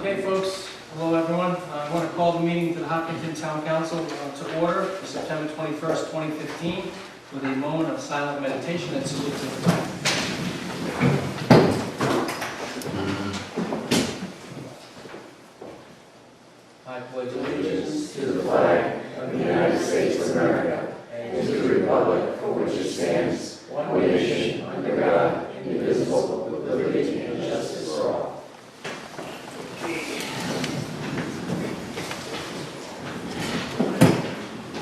Okay, folks. Hello, everyone. I want to call the meeting to the Hopkinton Town Council to order for September 21st, 2015, with a moment of silent meditation and salute to the flag. I pledge allegiance to the flag of the United States of America and to the republic for which it stands, one nation, under God, indivisible, with liberty and justice for all.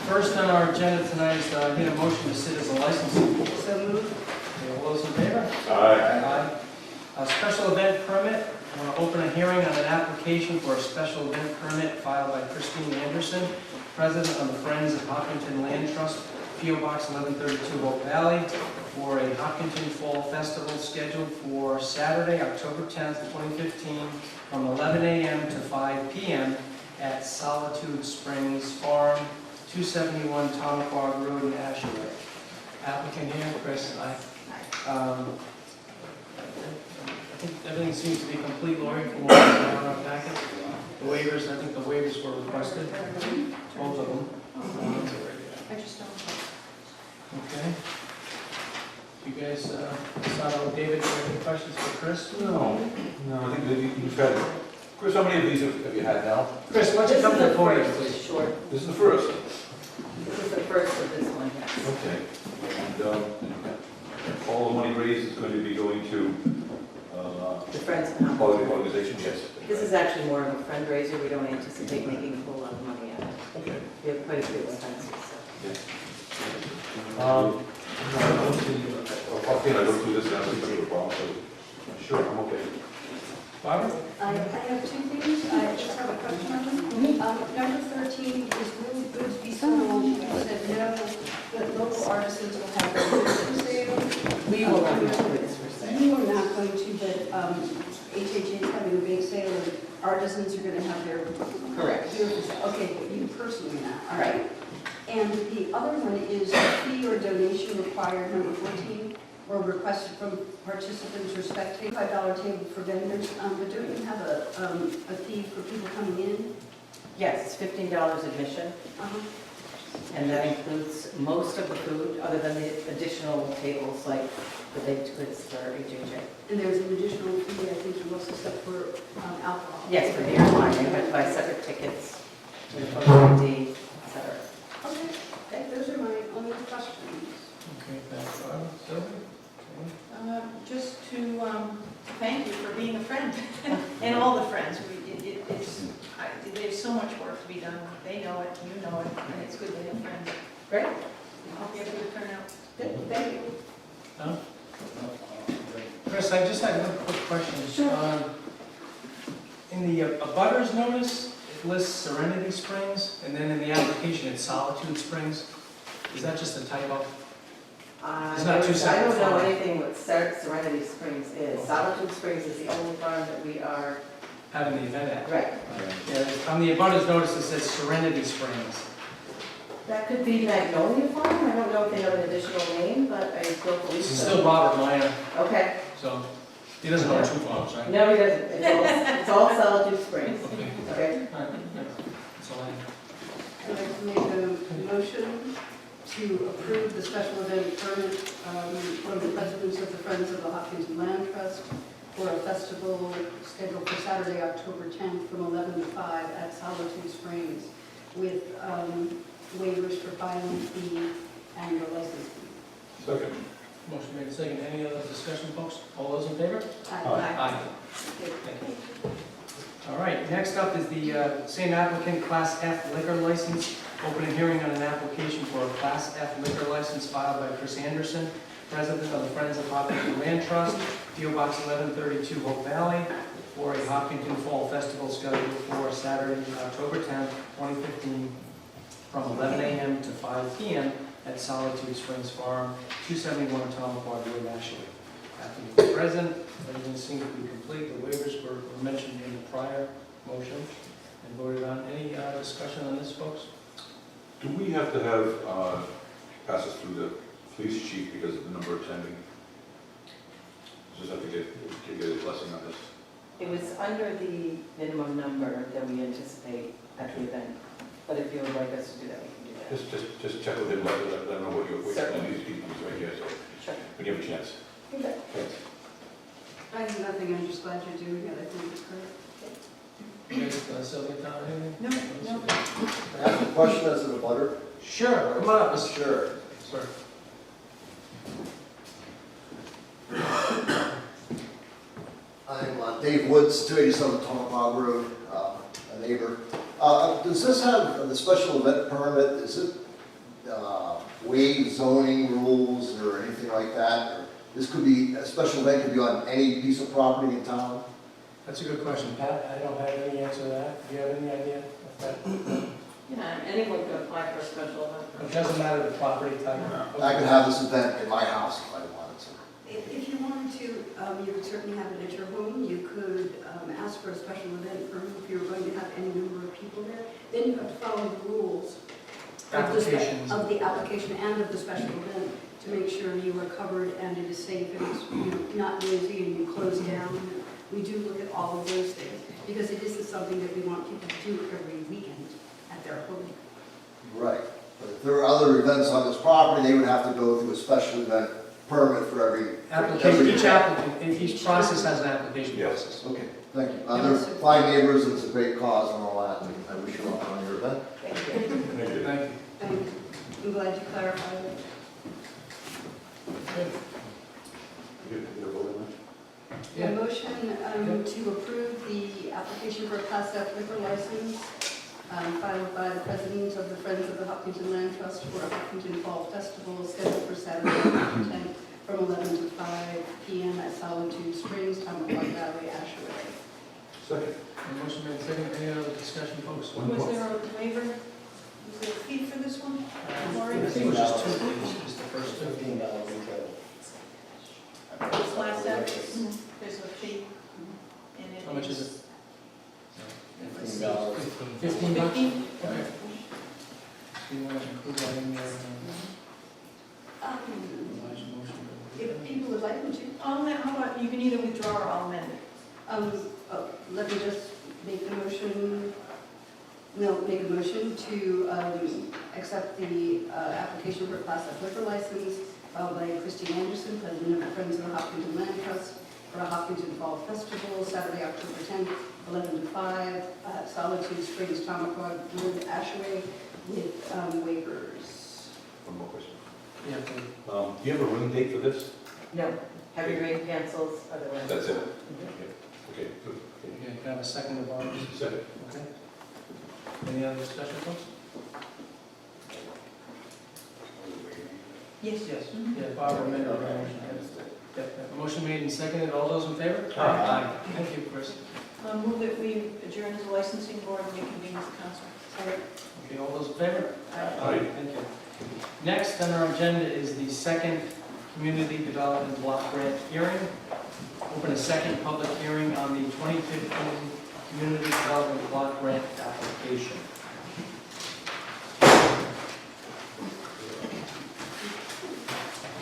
First on our agenda tonight is I need a motion to sit as a licensee. So moved. Okay, all those in favor? Aye. A special event permit. I want to open a hearing on an application for a special event permit filed by Christine Anderson, President of the Friends of Hopkinton Land Trust, P.O. Box 1132, Hope Valley, for a Hopkinton Fall Festival scheduled for Saturday, October 10th, 2015, from 11 a.m. to 5 p.m. at Solitude Springs Farm, 271 Tomquag Road in Ashaway. Applicant here, Chris. I think everything seems to be complete, Lori, from what we have on our packet. The waivers, I think the waivers were requested, both of them. I just don't. Okay. You guys start out with David. Do you have any questions for Chris? No, I think that you've had, Chris, how many of these have you had now? Chris, why don't you come to the podium, please? Sure. This is the first. This is the first of this one, yes. Okay. And all the money raised is going to be going to The Friends of Hopkinton. quality organization, yes. This is actually more of a fundraiser. We don't anticipate making a whole lot of money out of it. Okay. We have quite a few expenses, so. I go through this and I don't think it's a problem, so sure, I'm okay. Barbara? I have two things. I just have a question on them. Number 13 is will goods be sold? You said no, but local artisans will have their goods for sale. We will not have this for sale. You are not going to, but HHA is having a big sale and artisans are going to have their Correct. gear for sale. Okay, but you personally not, all right? And the other one is fee or donation required, number 14, or requested from participants or spectators. $5 table for vendors, but don't you have a fee for people coming in? Yes, it's $15 admission, and that includes most of the food, other than the additional tables like the baked goods for HHA. And there's an additional fee, I think you also set for alcohol. Yes, for beer and wine, you have to buy separate tickets, with photo ID, et cetera. Okay, those are my only questions. Okay, thanks, Barbara. Sylvia? Just to thank you for being a friend, and all the friends. There's so much work to be done. They know it, you know it, and it's good to have friends. Great. I hope you have a good turnout. Good, thank you. No? Chris, I just had one quick question. Sure. In the abutters notice, it lists Serenity Springs, and then in the application, it's Solitude Springs. Is that just a typo? It's not too I don't know simple. anything what Serenity Springs is. Solitude Springs is the only farm that we are, Having the event at. right. Yeah, on the abutters notice, it says Serenity Springs. That could be Magnolia Farm. I don't know if they have an additional name, but I don't believe This is so. still Robert Meyer, Okay. so he doesn't know two farms, right? No, he doesn't. It's all Solitude Springs. Okay. Okay. All right, that's all I have. I'd like to make a motion to approve the special event permit from the presidents of the Friends of the Hopkinton Land Trust for a festival scheduled for Saturday, October 10th from 11 to 5 at Solitude Springs with waivers for filing fee and a license fee. Second. Motion made second. Any other discussion, folks? All those in favor? Aye. Thank you. All right, next up is the same applicant, Class F liquor license. Open a hearing on an application for a Class F liquor license filed by Chris Anderson, President of the Friends of Hopkinton Land Trust, P.O. Box 1132, Hope Valley, for a Hopkinton Fall Festival scheduled for Saturday, October 10th, 2015, from 11 a.m. to 5 p.m. at Solitude Springs Farm, 271 Tomquag Road, Ashaway. After the present, everything seems to be complete. The waivers were mentioned in the prior motion and voted on. Any discussion on this, folks? Do we have to have, pass this through the police chief because of the number attending? Just have to get a blessing on this. It was under the minimum number that we anticipate at the event, but if you would like us to do that, we can do that. Just check with him, let them know what you're, Certainly. he's right here, so Sure. when you have a chance. Okay. Thanks. I have nothing, I'm just glad you're doing it, I think it's great. Sylvia, Tom, anything? No, no. I have a question as a butter. Sure, come on up, Mr. Sure. Sir. I'm Dave Woods, 287 Tonopah Road, a neighbor. Does this have the special event permit? Is it waive zoning rules or anything like that? Or this could be, a special event could be on any piece of property in town? That's a good question, Pat. I don't have any answer to that. Do you have any idea of that? Yeah, anyone can apply for a special event. It doesn't matter the property type. I could have this event in my house if I wanted to. If you wanted to, you could certainly have it at your home. You could ask for a special event permit if you were going to have any number of people there. Then you have to follow the rules Applications. of the application and of the special event to make sure you are covered and it is safe and it's not noisy and you close down. We do look at all of those things because it isn't something that we want people to do every weekend at their home. Right. But if there are other events on this property, they would have to go through a special event permit for every... Application, each applicant, each process has an application Yes. process. Okay, thank you. They're fine neighbors, it's a great cause and all that, and I wish you luck on your event. Thank you. Thank you. Thank you. I'm glad you clarified it. Good. You get a vote on Yeah. A motion to approve the application for a Class F liquor license filed by the president of the Friends of the Hopkinton Land Trust for a Hopkinton Fall Festival scheduled for Saturday, October 10th from 11 to 5 p.m. at Solitude Springs, Tonopah Valley, Ashaway. that? Second. A motion made second. Any other discussion, folks? Was there a waiver? Was there a fee for this one? I think it was just 2 fees, just the first 2. This last step, there's a fee. And it How much is it? $15. 15 bucks? 15? Okay. Do you want to include that in your revised motion? If people would like me to, How about, you can either withdraw or I'll amend it. let me just make the motion, make a motion to accept the application for a Class F liquor license filed by Christine Anderson, president of the Friends of the Hopkinton Land Trust for a Hopkinton Fall Festival, Saturday, October 10th, 11 to 5, at Solitude Springs, Tonopah, Rhode, Ashaway, with waivers. One more question. Yeah, please. Do you have a ring date for this? No, heavy rain cancels, otherwise. That's it? Mhm. Okay, good. Yeah, can I have a second of ours? Second. Okay. Any other discussion, folks? Yes. Yes. Mhm. Yeah, Barbara made her motion. Yeah, a motion made and seconded. All those in favor? Aye. Thank you, Chris. Move that we adjourn the licensing board and reconvene as council. Okay, all those in favor? Aye. Thank you. Next on our agenda is the second Community Development Block Grant hearing. Open a second public hearing on the 2015 Community Development Block Grant application.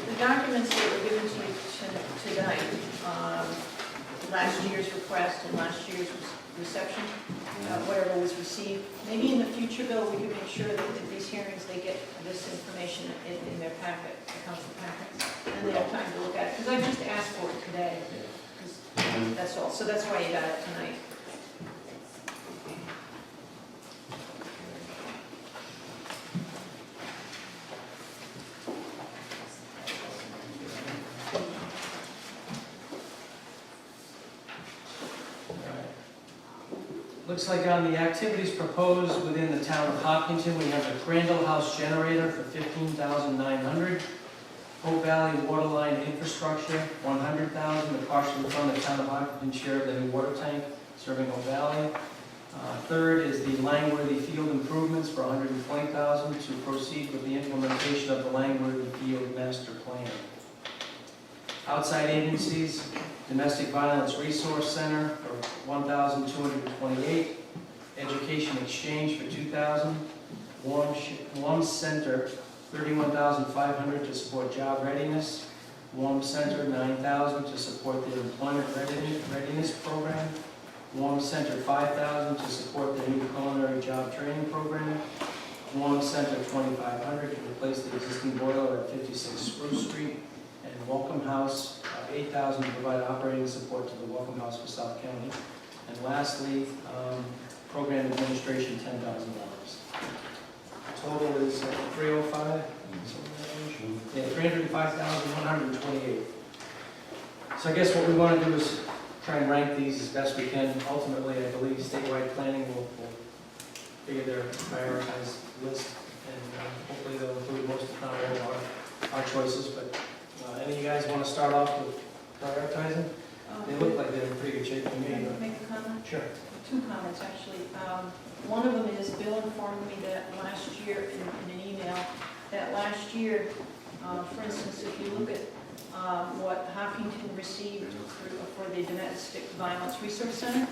The documents that were given to you tonight, last year's request and last year's reception, whatever was received, maybe in the future, Bill, we can make sure that at these hearings, they get this information in their packet, the council packets, and they have time to look at it, because I just asked for it today, 'cause that's all, so that's why you got it tonight. Looks like on the activities proposed within the town of Hopkinton, we have a Crandall House generator for $15,900. Hope Valley Waterline Infrastructure, $100,000 to partially fund the town of Hopkinton share of the new water tank serving Hope Valley. Third is the Langworthy Field improvements for $120,000 to proceed with the implementation of the Langworthy Field Master Plan. Outside agencies, Domestic Violence Resource Center for $1,228, Education Exchange for $2,000, Warm Center $31,500 to support job readiness, Warm Center, $9,000 to support their employment readiness program. Warm Center, $5,000 to support their new culinary job training program. Warm Center, $2,500 to replace the existing boiler at 56 Spruce Street. And Welcome House, $8,000 to provide operating support to the Welcome House for South County. And lastly, program administration, $10,000. Total is 305. Yeah, 305,128. So I guess what we want to do is try and rank these as best we can. Ultimately, I believe statewide planning will figure their prioritized list, and hopefully they'll include most, if not all, of our choices. But any of you guys want to start off with prioritizing? They look like they're in pretty good shape to me. Can I make a comment? Sure. Two comments, actually. One of them is Bill informed me that last year, in an email, that last year, for instance, if you look at what Hopkinton received for the Domestic Violence Resource Center,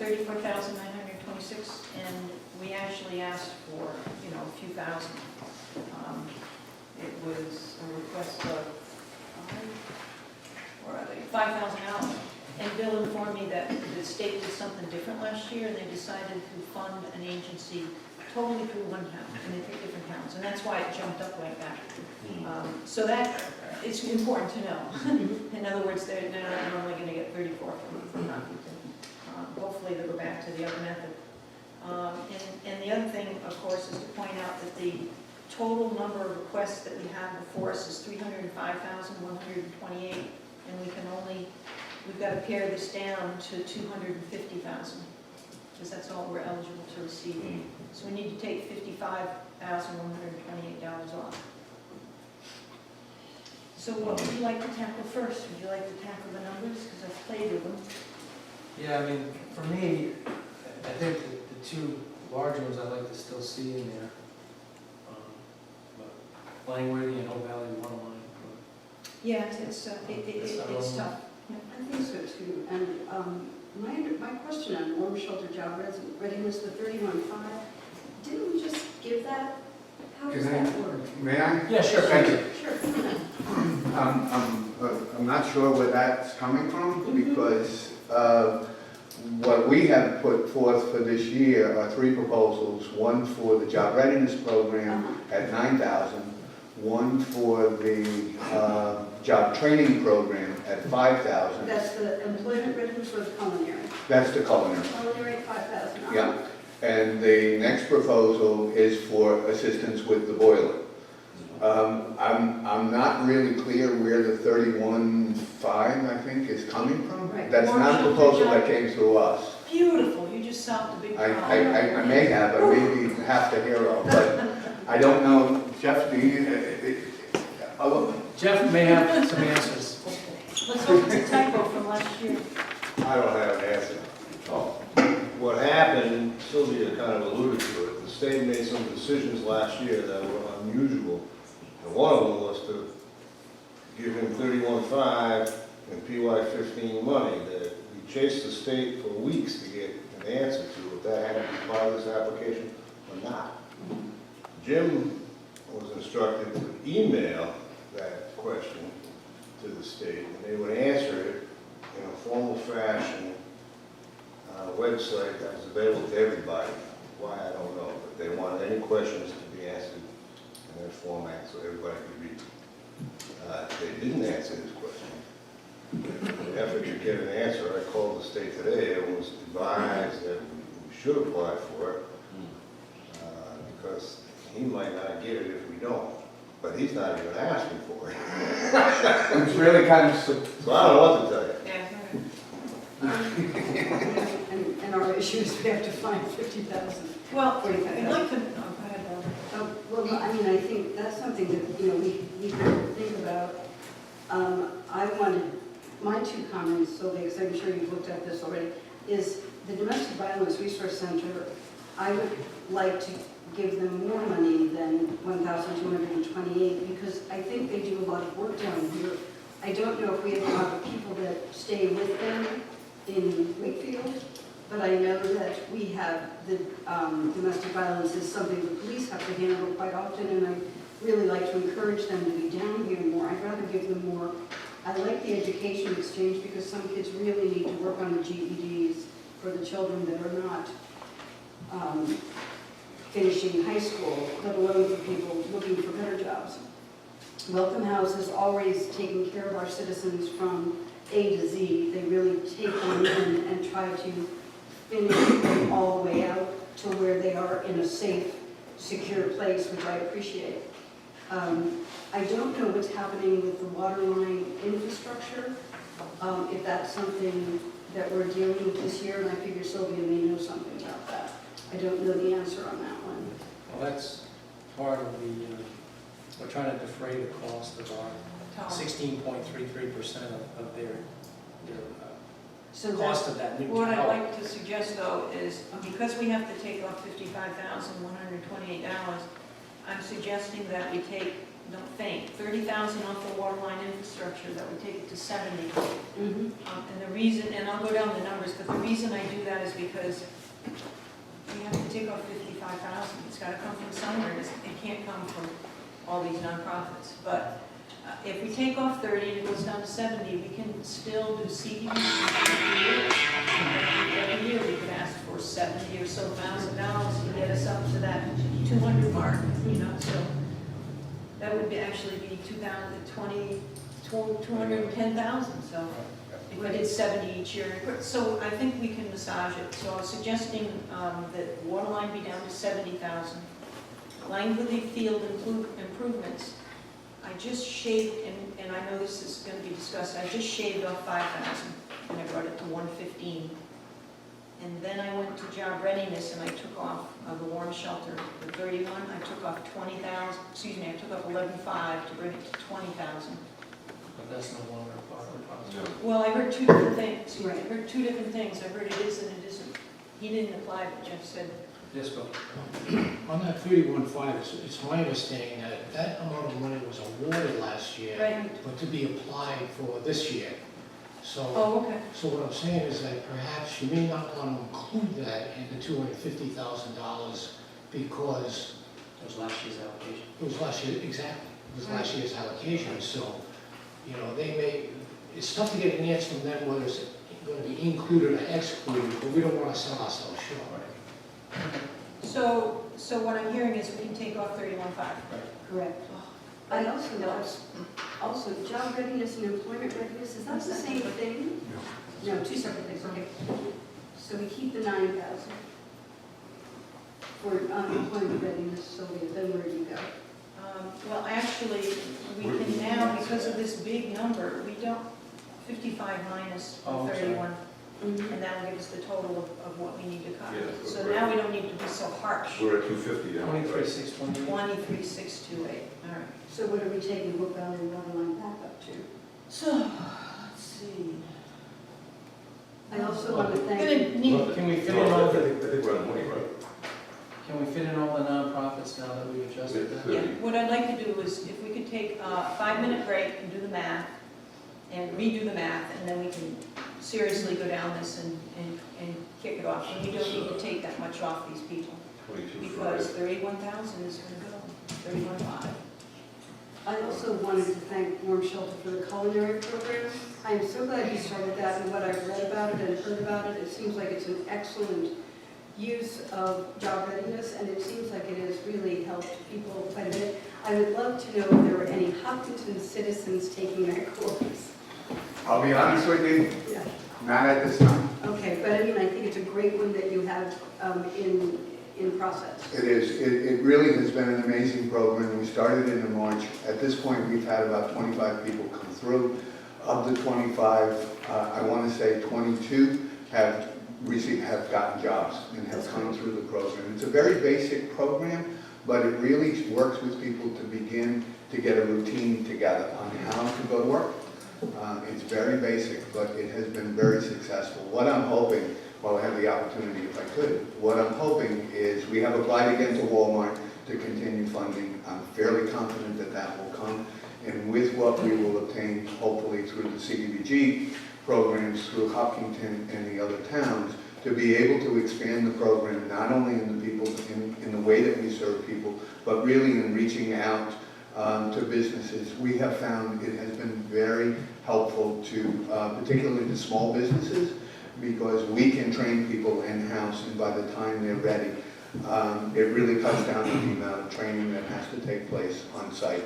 $34,926, and we actually asked for, a few thousand. It was a request of $5,000. And Bill informed me that the state did something different last year, and they decided to fund an agency totally through one town, and they picked different towns, and that's why it jumped up like that. So that, it's important to know. In other words, they're not normally going to get 34 from Hopkinton. Hopefully they'll go back to the other method. And the other thing, of course, is to point out that the total number of requests that we have before us is 305,128, and we've got to pare this down to 250,000, because that's all we're eligible to receive. So we need to take $55,128 off. So what would you like to tackle first? Would you like to tackle the numbers? Because I've played with them. Yeah, I mean, for me, I think the two large ones I'd like to still see in there. But Langworthy and Hope Valley one of mine. Yeah, it's tough. I think so too. And my question on warm shelter job readiness, the 31.5, didn't we just give that? How does that work? May I? Yeah, sure. Thank you. Sure. I'm not sure where that's coming from, because what we have put forth for this year are three proposals: one for the job readiness program at $9,000, one for the job training program at $5,000. That's the employment readiness or the culinary? That's the culinary. Culinary at 5,000. Yeah. And the next proposal is for assistance with the boiler. I'm not really clear where the 31.5, I think, is coming from. Right. That's not a proposal that came through us. Beautiful, you just solved a big problem. I may have, I may be half the hero, but I don't know. Jeff, do you? Jeff may have some answers. Let's hope it's a typo from last year. I don't have an answer. What happened, Sylvia kind of alluded to it, the state made some decisions last year that were unusual. And one of them was to give him 31.5 and PY15 money that we chased the state for weeks to get an answer to if that had to be part of this application or not. Jim was instructed to email that question to the state, and they would answer it in a formal fashion, website that was available to everybody. Why, I don't know, but they wanted any questions to be answered in that format so everybody could read. They didn't answer this question. In the effort to get an answer, I called the state today and was advised that we should apply for it, because he might not get it if we don't. But he's not even asking for it. It's really kind of. So I don't know what to tell you. And our issue is we have to find 50,000. Well, I'd 45,000. like to, go ahead, Barbara. Well, I mean, I think that's something that, we can think about. I wanted, my two comments, so because I'm sure you've looked at this already, is the Domestic Violence Resource Center, I would like to give them more money than $1,228, because I think they do a lot of work down here. I don't know if we have a lot of people that stay with them in Wakefield, but I know that we have the domestic violence is something the police have to handle quite often, and really like to encourage them to be down here more. I'd rather give them more. I like the education exchange because some kids really need to work on the GEDs for the children that are not finishing high school, let alone for people looking for better jobs. Welcome House is always taking care of our citizens from A to Z. They really take them in and try to finish them all the way out to where they are in a safe, secure place, which I appreciate. I don't know what's happening with the water line infrastructure, if that's something that we're dealing with this year, and I figure Sylvia may know something about that. I don't know the answer on that one. Well, that's part of the, we're trying to defray the cost of our 16.33% of their So cost of that new What I'd tower. like to suggest though is, because we have to take off $55,128, I'm suggesting that we take, don't faint, $30,000 off the water line infrastructure, that we take it to 70. Mhm. And the reason, and I'll go down the numbers, but the reason I do that is because we have to take off $55,000. It's got to come from somewhere. It can't come from all these nonprofits. But if we take off 30 and it goes down to 70, we can still do CDBG every year. Every year we could ask for $70,000 or so to get us up to that 200 mark, you know, so that would be actually be 210,000, so if we did 70 each year. So I think we can massage it. So I was suggesting that water line be down to 70,000. Langley Field improvements, I just shaved, and I know this is going to be discussed, I just shaved off 5,000 and I brought it to 115. And then I went to job readiness and I took off the warm shelter, the 31, I took off 20,000, excuse me, I took off 11,500 to bring it to 20,000. But that's no longer part of the process. Well, I heard two different things. Right. I heard two different things. I heard it is and it isn't. He didn't apply, but Jeff said, Yes, Bill. On that 31.5, it's my understanding that that amount of money was awarded last year, right. but to be applied for this year. So, Oh, okay. so what I'm saying is that perhaps you may not want to include that in the $250,000 because That was last year's allocation. it was last year, exactly, it was last year's allocation. So, you know, they may, it's tough to get an answer from them whether it's going to be included or excluded, but we don't want to sell ourselves short. So what I'm hearing is we can take off 31,500. Correct. I also job readiness and employment readiness, is that the same thing? No, two separate things, okay. So we keep the 9,000 for employment readiness, so then where do you go? Well, actually, we can now, because of this big number, we don't, 55 minus Oh, I'm sorry. 31, and that'll give us the total of what we need to cut. Yeah, So right. now we don't need to be so harsh. We're at 250 now. 23,628. 23,628, all right. So what are we taking Brook Valley water line back up to? So, let's see. I also want to thank. Gonna need, Can we fit in No, all I the, think we're on money, right? can we fit in all the nonprofits now that we've adjusted that? yeah, what I'd like to do is if we could take a 5-minute break and do the math, and redo the math, and then we can seriously go down this and kick it off. And we don't need to take that much off these people, 22 because Friday. 31,000 is going to go, 31,500. I also wanted to thank Warm Shelter for the culinary program. I am so glad you started that, and what I've read about it and heard about it, it seems like it's an excellent use of job readiness, and it seems like it has really helped people quite a bit. I would love to know if there were any Hopkinton citizens taking that course. I'll be honest with you, Yeah. not at this time. Okay, but I mean, I think it's a great one that you have in process. It is. It really has been an amazing program. We started in March. At this point, we've had about 25 people come through. Of the 25, I want to say 22 have gotten jobs and have come through the program. It's a very basic program, but it really works with people to begin to get a routine together on how to go to work. It's very basic, but it has been very successful. What I'm hoping, while I have the opportunity if I could, what I'm hoping is we have applied again to Walmart to continue funding. I'm fairly confident that that will come. And with what we will obtain, hopefully through the CDBG programs, through Hopkinton and the other towns, to be able to expand the program not only in the people, in the way that we serve people, but really in reaching out to businesses. We have found it has been very helpful to particularly the small businesses, because we can train people in-house, and by the time they're ready, it really cuts down on the amount of training that has to take place on site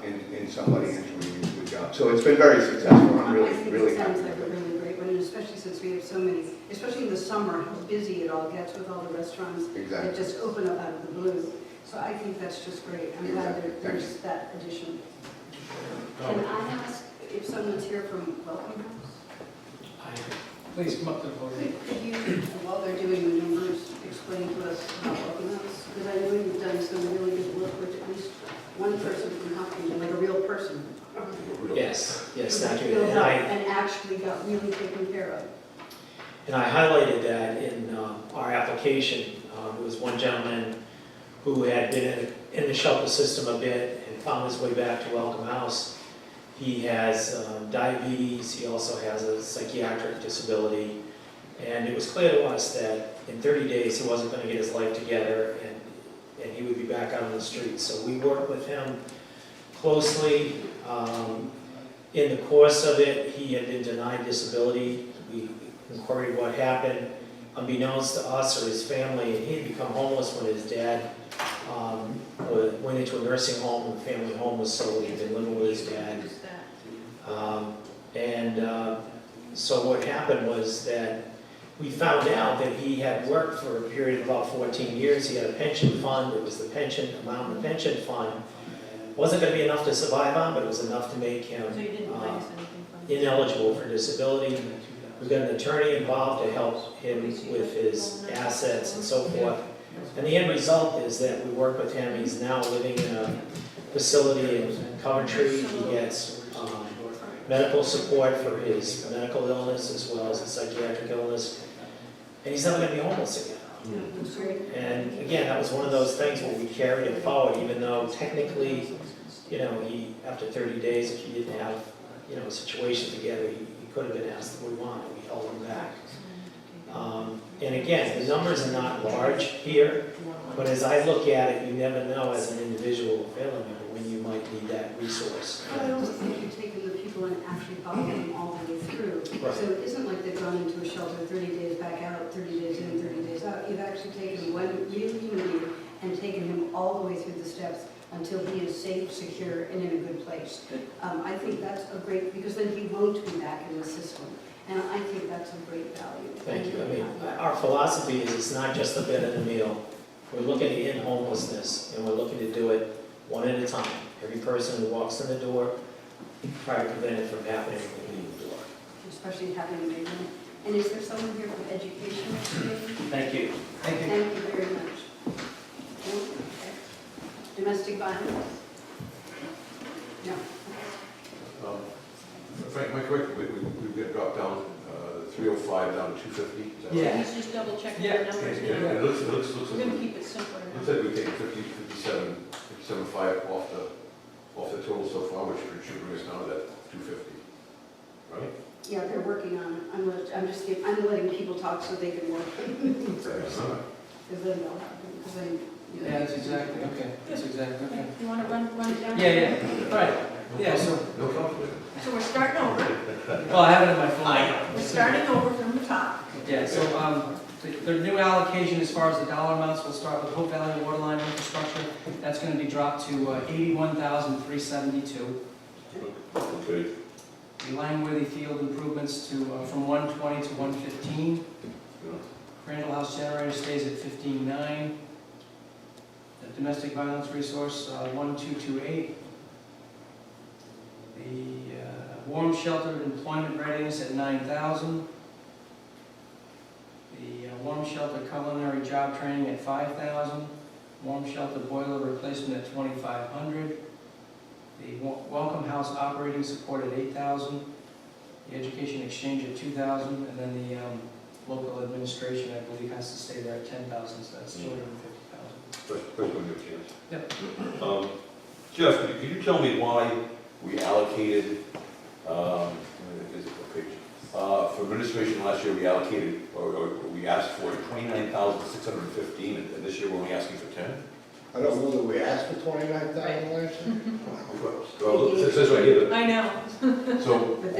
in somebody entering into a job. So it's been very successful. I'm I really, think really it sounds happy like a with it. really great one, and especially since we have so many, especially in the summer, how busy it all gets with all the restaurants that Exactly. just open up out of the blue. So I think that's just great. I'm glad there's that addition. Can I ask if someone's here from Welcome House? Please come up to the podium. Could you, while they're doing the numbers, explain to us about Welcome House? Because I know you've done some really good work with at least one person from Hopkinton, like a real person. Yes, thank you. Who And and actually got really taken care of. I highlighted that in our application. There was one gentleman who had been in the shelter system a bit and found his way back to Welcome House. He has diabetes, he also has a psychiatric disability, and it was clear to us that in 30 days he wasn't going to get his life together and he would be back out on the streets. So we worked with him closely. In the course of it, he had been denied disability. We inquired what happened. Unbeknownst to us or his family, he had become homeless when his dad went into a nursing home, and the family home was sold. He'd been living with his dad. So what happened was that we found out that he had worked for a period of about 14 years. He had a pension fund. It was the pension amount of the pension fund. Wasn't going to be enough to survive on, but it was enough to make him So you didn't minus anything from it? ineligible for disability. We got an attorney involved to help him with his assets and so forth. And the end result is that we work with him. He's now living in a facility in Coventry. He gets medical support for his medical illness as well as a psychiatric illness. And he's never going to be homeless again. That's great. And again, that was one of those things where we carried it forward, even though technically, he, after 30 days, if he didn't have, a situation together, he could have been asked what we wanted. We held him back. And again, the numbers are not large here, but as I look at it, you never know as an individual family member when you might need that resource. Well, I also think you've taken the people and actually followed them all the way through. Right. So it isn't like they've gone into a shelter 30 days back out, 30 days in, 30 days out. You've actually taken one real human being and taken him all the way through the steps until he is safe, secure, and in a good place. I think that's a great, because then he won't be back in the system. And I think that's a great value. Thank you. I mean, our philosophy is it's not just a bed and a meal. We're looking to end homelessness, and we're looking to do it one at a time. Every person who walks in the door, try to prevent it from happening when they leave the door. Especially having a baby. And is there someone here from education? Thank you. Thank you. Thank you very much. No? Okay. Domestic violence? No. Frank, am I correct? We've got dropped down 305 down to 250? Is that right? Yeah. He's just double checking Yeah. the numbers Yeah, now. it looks We're gonna like keep it simpler now. we've taken 57.5 off the total so far, which should bring us down to that 250, right? Yeah, they're working on it. I'm letting people talk so they can work. Because then they'll happen, because then. Yeah, that's exactly, okay. Okay, you wanna run it down? Yeah, all right. Yeah, so, No conflict. So we're starting over. well, I have it in my phone. We're starting over from the top. Yeah, so, the new allocation as far as the dollar amounts, we'll start with Hope Valley Waterline Infrastructure. That's gonna be dropped to $81,372. Okay. The Langworthy Field improvements to, from 120 to 115. Yeah. Crandall House generator stays at 15.9. The domestic violence resource, 1228. The warm shelter employment readiness at 9,000. The warm shelter culinary job training at 5,000. Warm shelter boiler replacement at 2,500. The welcome house operating support at 8,000. The education exchange at 2,000, and then the local administration, I believe, has to stay there at 10,000, so that's 250,000. First one you have a chance. Yep. Jeff, could you tell me why we allocated, for administration last year, we allocated, or we asked for 29,615, and this year we're only asking for 10? I don't know that we asked for 29,000 last year. Well, it says right here, I know. so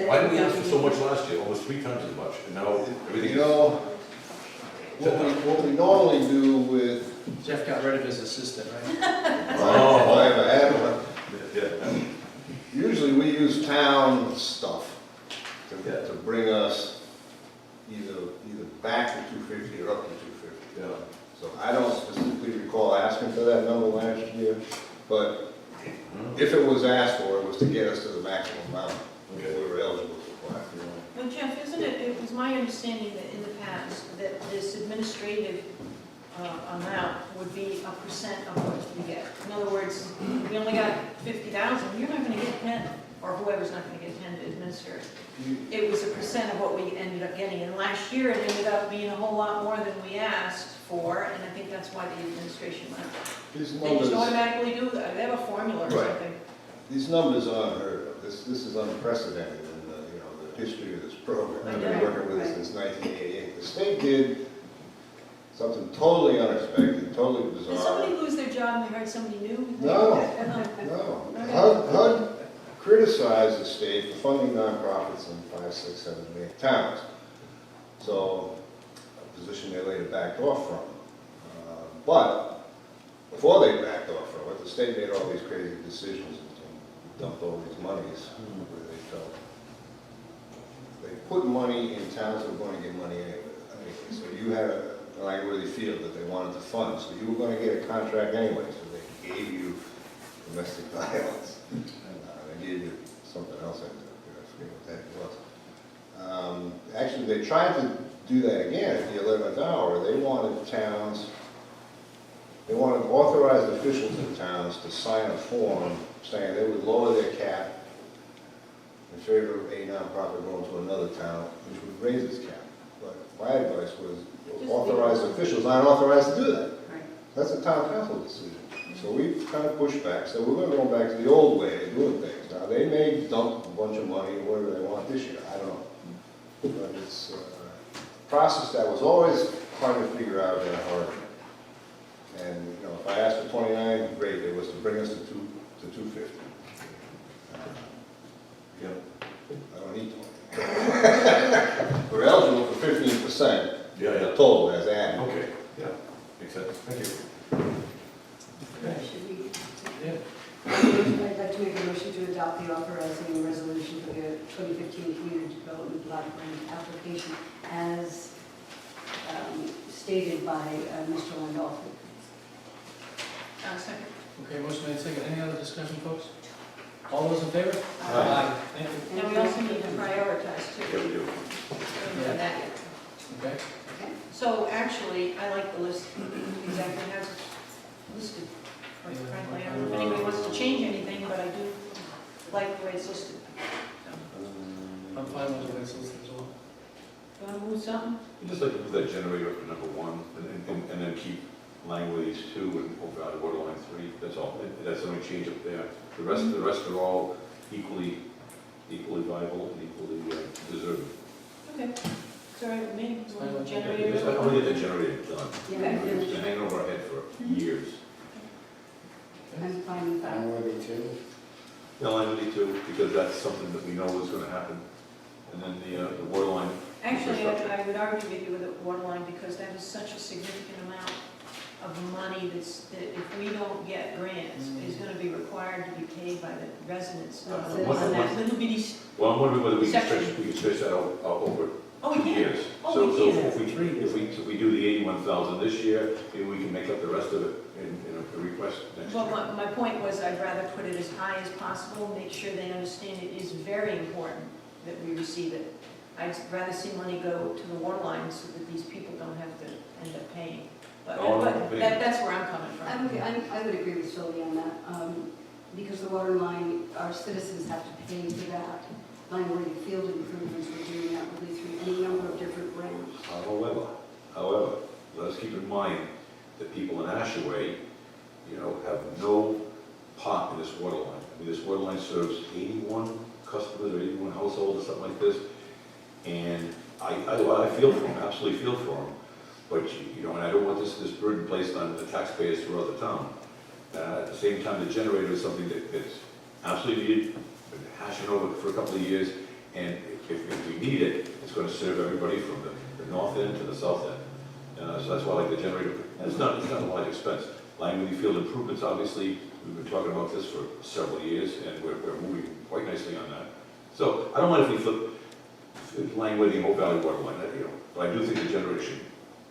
why did we ask for so much last year, almost 3 times as much, and now everything You is... know, what we normally do with, Jeff got rid of his assistant, right? if I ever had one, Yeah, usually we use town stuff Yeah. to bring us either back to 250 or up to 250. yeah. So I don't specifically recall asking for that number last year, but if it was asked for, it was to get us to the maximum amount Okay. we were eligible to apply. Well, Jeff, isn't it, it was my understanding that in the past, that this administrative amount would be a percent of what you get. In other words, we only got 50,000, you're not gonna get 10, or whoever's not gonna get 10 to administer it. It was a percent of what we ended up getting, and last year it ended up being a whole lot more than we asked for, and I think that's why the administration went up. These They just numbers, automatically do that, they have a formula or Right. something. these numbers are unheard of. This is unprecedented in the history of this program. I've been working with it since 1988. The state did something totally unexpected, totally Did bizarre. somebody lose their job and they hired somebody new? No. No. HUD criticized the state for funding nonprofits in 5, 6, 7, 8 towns. So, a position they later backed off from. But, before they backed off from it, the state made all these crazy decisions and dumped all these monies where they felt. They put money in towns that were going to get money anyway. So you had a Langworthy field that they wanted to fund, so you were going to get a contract anyway, so they gave you domestic violence. And they gave you something else, I forget what that was. Actually, they tried to do that again at the 11th hour. They wanted towns, they wanted authorized officials in towns to sign a form saying they would lower their cap in favor of a nonprofit going to another town, which would raise its cap. But my advice was authorized officials aren't authorized to do that. Right. That's a town council decision. So we kind of pushed back, so we're going to go back to the old way of doing things. Now, they may dump a bunch of money or whatever they want this year, I don't know. But it's a process that was always hard to figure out in a hurry. And, if I asked for 29, great, it was to bring us to 250. Yeah. I don't need 20. We're eligible for 15%. Yeah, The total as added. Okay, yeah, makes sense, thank you. Should we, Yeah. I'd like to make a motion to adopt the authorizing resolution for the 2015 Community Development Block Grant application as stated by Mr. Landolfi. Second. Okay, motion made, second. Any other discussion, folks? All those in favor? Aye. Thank you. Now, we also need to prioritize Yeah, too. we do. We haven't done that yet. Okay. So actually, I like the list exactly as it's listed. Quite frankly, I don't know if anybody wants to change anything, but I do like the way it's listed. I'm fine with the way it's listed as well. You want to move something? You just like to move that generator up to number 1, and then keep Langworthy's 2 and over out of Waterline 3, that's all. That's the only change up there. The rest are all equally viable and equally deserving. Okay. It's all right with me. It's fine with me. Generator. I want to get the generator done. Yeah, It's been hanging over our head for years. I'm fine with that. Langworthy too. Langworthy 2, because that's something that we know is going to happen. And then the Waterline. Actually, I would argue with you with the water line because that is such a significant amount of money that if we don't get grants, is going to be required to be paid by the residents on that little bitty. Well, I'm wondering whether we can Section. stretch that out over Oh, we 2 can. years. Oh, So we so can. if we do the 81,000 this year, maybe we can make up the rest of it in a request next Well, year. my point was I'd rather put it as high as possible, make sure they understand it is very important that we receive it. I'd rather see money go to the water lines so that these people don't have to end up paying. But that's where I'm coming from. I would agree with Sylvia on that, because the water line, our citizens have to pay for that. Langworthy field improvements, we're doing that really through any number of different grants. However, let us keep in mind that people in Ashaway, have no part in this water line. I mean, this water line serves 81 customers or 81 households or something like this. And I feel for them, absolutely feel for them. But, and I don't want this burden placed on the taxpayers throughout the town. At the same time, the generator is something that's absolutely needed, been hashing over for a couple of years, and if we need it, it's gonna serve everybody from the north end to the south end. So that's why I like the generator, and it's not a large expense. Langley Field improvements, obviously, we've been talking about this for several years, and we're moving quite nicely on that. So I don't mind if we flip Langley and Hope Valley water line, but I do think the generator should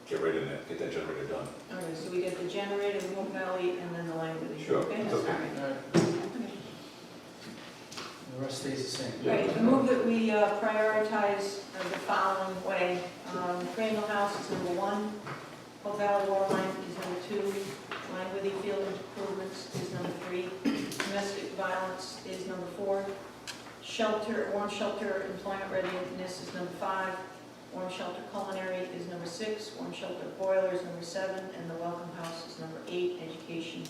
get right in there, get that generator done. Okay, so we got the generator, the Hope Valley, and then the Langley. Sure, Okay, it's that's okay. all right. All right, Okay. the rest stays the same. Right, I move that we prioritize the following way. Crandall House is number 1, Hope Valley Water Line is number 2, Langworthy Field improvements is number 3, domestic violence is number 4, warm shelter employment readiness is number 5, warm shelter culinary is number 6, warm shelter boiler is number 7, and the welcome house is number 8, education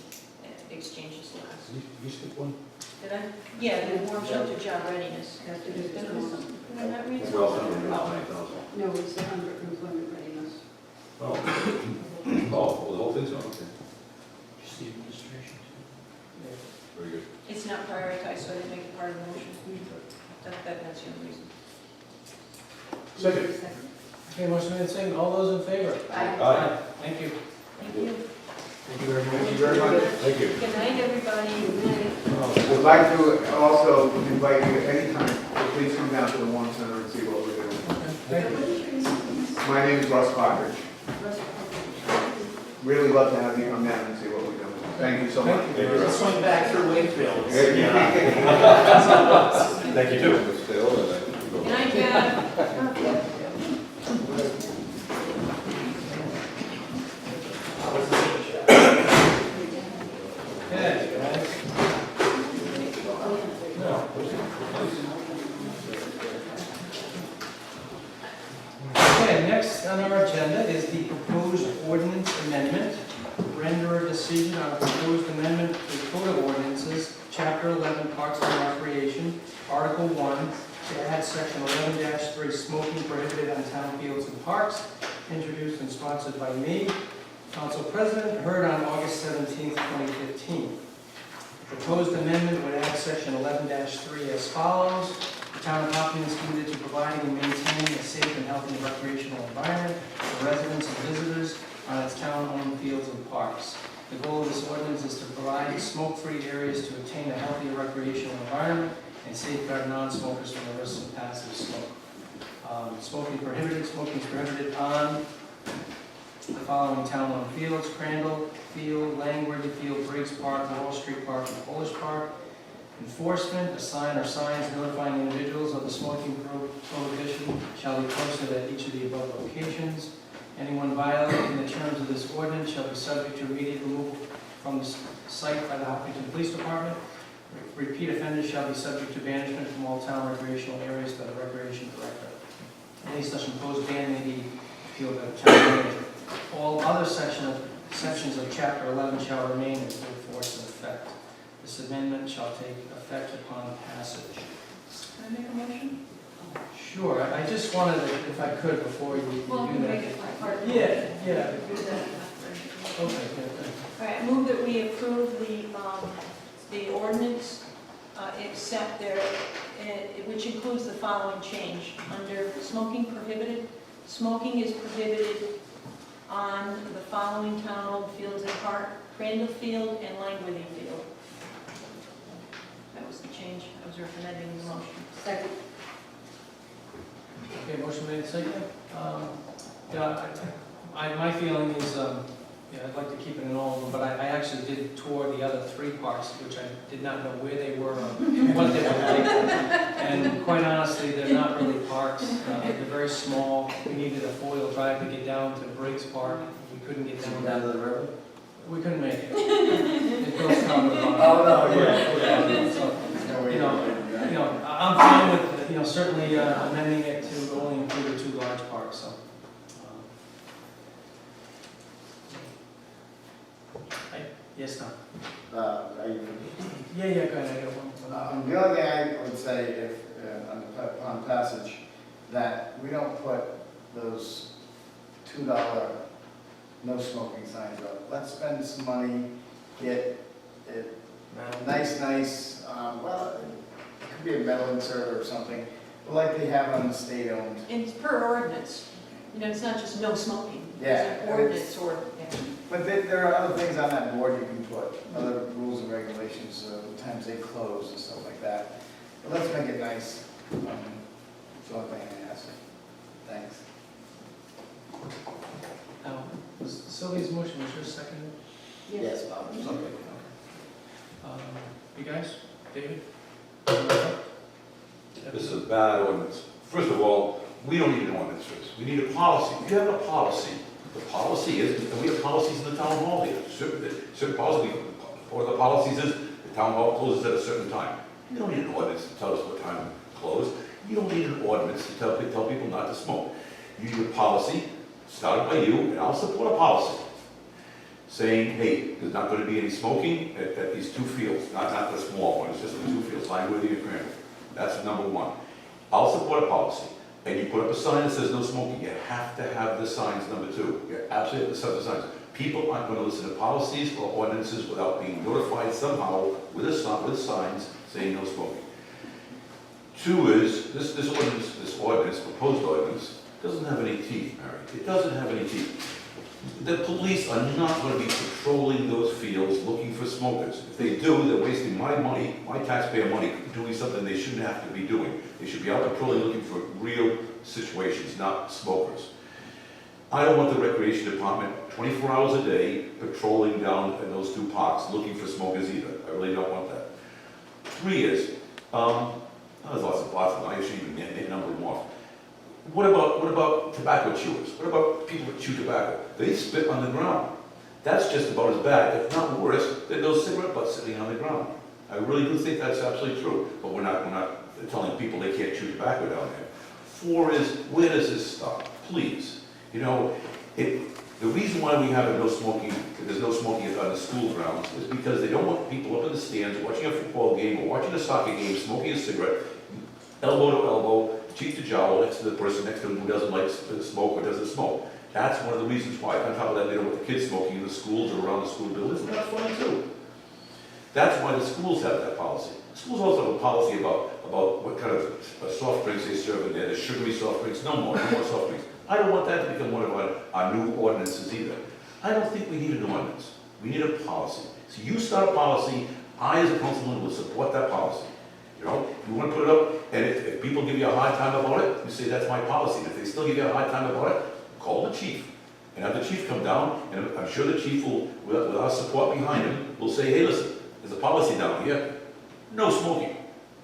exchange is last. You skip one? Did I? Yeah, the warm shelter job readiness. Have to do Did this I one. miss something? Did I not read Well, something? No, it's under employment readiness. Oh, well, the whole thing's on, okay, Just the administration. very good. It's not prioritized, so I didn't make it part of the motion. That's the only reason. Second. Okay, motion made, second, all those in favor? Aye. Thank you. Thank you. Thank you very much. Thank you very much. Thank you. Good night, everybody. Would like to also invite you anytime, to please come down to the Warren Center and see what we're doing. Thank you. My name is Russ Partridge. Really love to have you come down and see what we're doing. Thank you so much. Thank you. Let's swing back through Wakefield. Thank you too. Stay over there. Good night, Jeff. Okay, guys. Okay, next on our agenda is the proposed ordinance amendment. Render a decision on a proposed amendment to the Code of Ordinances, Chapter 11, Parks and Recreation, Article 1, to add Section 11-3, smoking prohibited on town fields and parks, introduced and sponsored by me, Council President, heard on August 17, 2015. The proposed amendment would add Section 11-3 as follows. The town of Hopkinton is committed to providing and maintaining a safe and healthy recreational environment for residents and visitors on its town-owned fields and parks. The goal of this ordinance is to provide smoke-free areas to attain a healthier recreational environment and safeguard non-smokers from the risks of passive smoke. Smoking is prohibited on the following town-owned fields: Crandall Field, Langworthy Field, Briggs Park, Wall Street Park, and Polish Park. Enforcement: a sign or signs notifying individuals of the smoking prohibition shall be posted at each of the above locations. Anyone violating the terms of this ordinance shall be subject to immediate removal from the site by the Hopkinton Police Department. Repeat offenders shall be subject to banishment from all town recreational areas by the Recreation Director. Any such imposed ban may be appealed by the town manager. All other sections of Chapter 11 shall remain in full force and effect. This amendment shall take effect upon passage. Can I make a motion? Sure, I just wanted to, if I could, before you Well, do you that. make it part of the Yeah, motion. yeah. Do that. Okay, good, good. All right, I move that we approve the ordinance, except there, which includes the following change. Under smoking prohibited, smoking is prohibited on the following town-owned fields and park: Crandall Field and Langworthy Field. That was the change. I was recommending the motion. Second. Okay, motion made, second. Yeah, my feeling is, yeah, I'd like to keep it in all of them, but I actually did tour the other 3 parks, which I did not know where they were or what they were like. And quite honestly, they're not really parks. They're very small. We needed a 4-wheel drive to get down to Briggs Park. We couldn't get down to the river? We couldn't make it. It goes down to the bottom. Oh, no, Yeah. So, you know, I'm fine with, certainly amending it to only include the 2 large parks, so. Yes, Tom? Yeah, go ahead, I got one. The only thing I would say, if, on passage, that we don't put those $2 no smoking signs up. Let's spend some money, get nice, well, it could be a metal insert or something, like they have on the state-owned. It's per ordinance, you know, it's not just no smoking. Yeah, It's an ordinance or, yeah. But there are other things on that board you can put, other rules and regulations, the times they close and stuff like that. But let's make it nice. It's the only thing I ask. Thanks. Was Sylvia's motion, was yours seconded? Yes, Bob. Okay. You guys, David? This is a bad ordinance. First of all, we don't need an ordinance for this. We need a policy. We have a policy. The policy is, and we have policies in the town hall here. Certain policies, one of the policies is the town hall closes at a certain time. You don't need an ordinance to tell us what time to close. You don't need an ordinance to tell people not to smoke. You need a policy started by you, and I'll support a policy saying, hey, there's not going to be any smoking at these two fields, not the small one, it's just the two fields, Langworthy and Cranberry. That's number one. I'll support a policy. And you put up a sign that says no smoking, you have to have the signs, number two. You absolutely have to have the signs. People aren't going to listen to policies or ordinances without being notified somehow with signs saying no smoking. Two is, this ordinance, proposed ordinance, doesn't have any teeth, Mary. It doesn't have any teeth. The police are not going to be patrolling those fields looking for smokers. If they do, they're wasting my money, my taxpayer money, doing something they shouldn't have to be doing. They should be out patrolling looking for real situations, not smokers. I don't want the recreation department 24 hours a day patrolling down in those two parks looking for smokers either. I really don't want that. Three is, there's lots of I shouldn't even number them off. What about tobacco chewers? What about people that chew tobacco? They spit on the ground. That's just about as bad, if not worse, than those cigarette butts sitting on the ground. I really do think that's absolutely true, but we're not telling people they can't chew tobacco down there. Four is, where does this stop? Please. You know, the reason why we have there's no smoking on the school grounds is because they don't want people up in the stands watching a football game or watching a soccer game, smoking a cigarette, elbow to elbow, cheek to jowl next to the person next to them who doesn't like to smoke or doesn't smoke. That's one of the reasons why. On top of that, they don't want the kids smoking in the schools or around the school buildings, and that's fine too. That's why the schools have that policy. Schools also have a policy about what kind of soft drinks they serve in there. There's sugary soft drinks, no more soft drinks. I don't want that to become one of our new ordinances either. I don't think we need an ordinance. We need a policy. So you start a policy, I as a councilman will support that policy. You know, you want to put it up, and if people give you a hard time about it, you say that's my policy. And if they still give you a hard time about it, call the chief. And have the chief come down, and I'm sure the chief will, with our support behind him, will say, hey, listen, there's a policy down here, no smoking,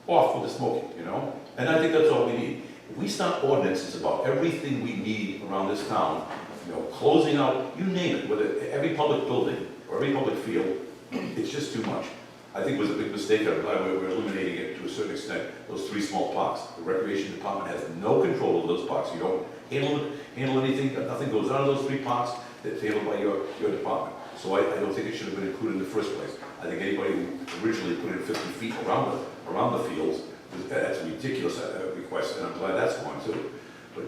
off with the smoking, you know? And I think that's all we need. If we start ordinances about everything we need around this town, you know, closing out, you name it, whether every public building or every public field, it's just too much. I think it was a big mistake. I'm glad we're eliminating it to a certain extent, those three small parks. The recreation department has no control over those parks. You don't handle anything, nothing goes out of those three parks that's handled by your department. So I don't think it should have been included in the first place. I think anybody who originally put in 50 feet around the fields, that's a ridiculous request, and I'm glad that's gone too. But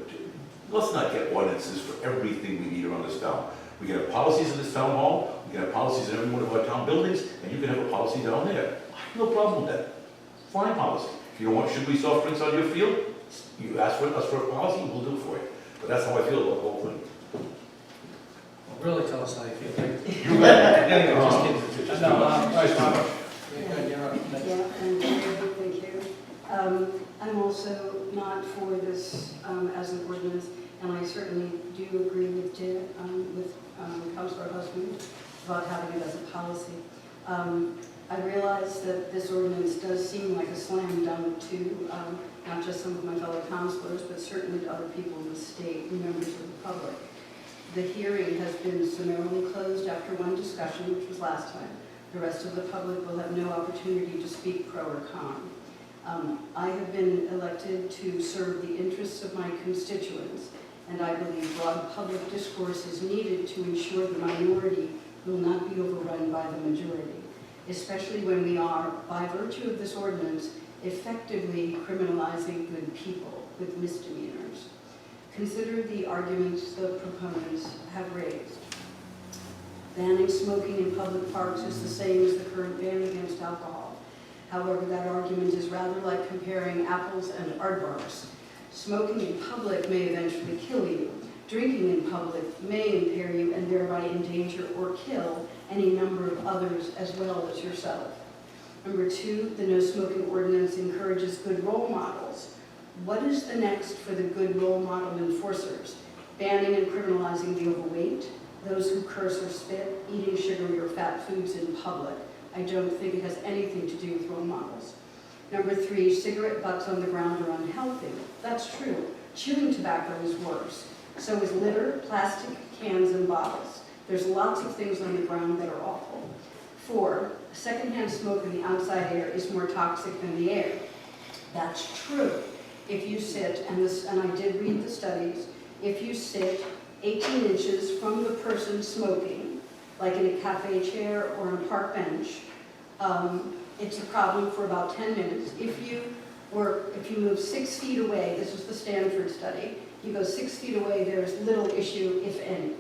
let's not get ordinances for everything we need around this town. We can have policies in this town hall, we can have policies in every one of our town buildings, and you can have a policy down there. I have no problem with that. Fine policy. If you don't want sugary soft drinks on your field, you ask for us for a policy, we'll do it for you. But that's how I feel about the whole thing. Well, really tell us how you feel. You got it. Just kidding. No, Vice Mayor. You're up. Yeah, and thank you. I'm also not for this as an ordinance, and I certainly do agree with Councilor Husband about having it as a policy. I realize that this ordinance does seem like a slam dunk to not just some of my fellow councilors, but certainly to other people in the state and members of the public. The hearing has been summarily closed after one discussion, which was last time. The rest of the public will have no opportunity to speak pro or con. I have been elected to serve the interests of my constituents, and I believe broad public discourse is needed to ensure the minority will not be overrun by the majority, especially when we are, by virtue of this ordinance, effectively criminalizing good people with misdemeanors. Consider the arguments the proponents have raised. Banning smoking in public parks is the same as the current ban against alcohol. However, that argument is rather like comparing apples and aardvarks. Smoking in public may eventually kill you. Drinking in public may impair you and thereby endanger or kill any number of others as well as yourself. Number 2, the no smoking ordinance encourages good role models. What is the next for the good role model enforcers? Banning and criminalizing the overweight, those who curse or spit, eating sugary or fat foods in public. I don't think it has anything to do with role models. Number 3, cigarette butts on the ground are unhealthy. That's true. Chewing tobacco is worse. So is litter, plastic cans, and bottles. There's lots of things on the ground that are awful. 4, secondhand smoke in the outside air is more toxic than the air. That's true. If you sit, and I did read the studies, if you sit 18 inches from the person smoking, like in a cafe chair or on a park bench, it's a problem for about 10 minutes. If you move 6 feet away, this was the Stanford study, you go 6 feet away, there's little issue, if any.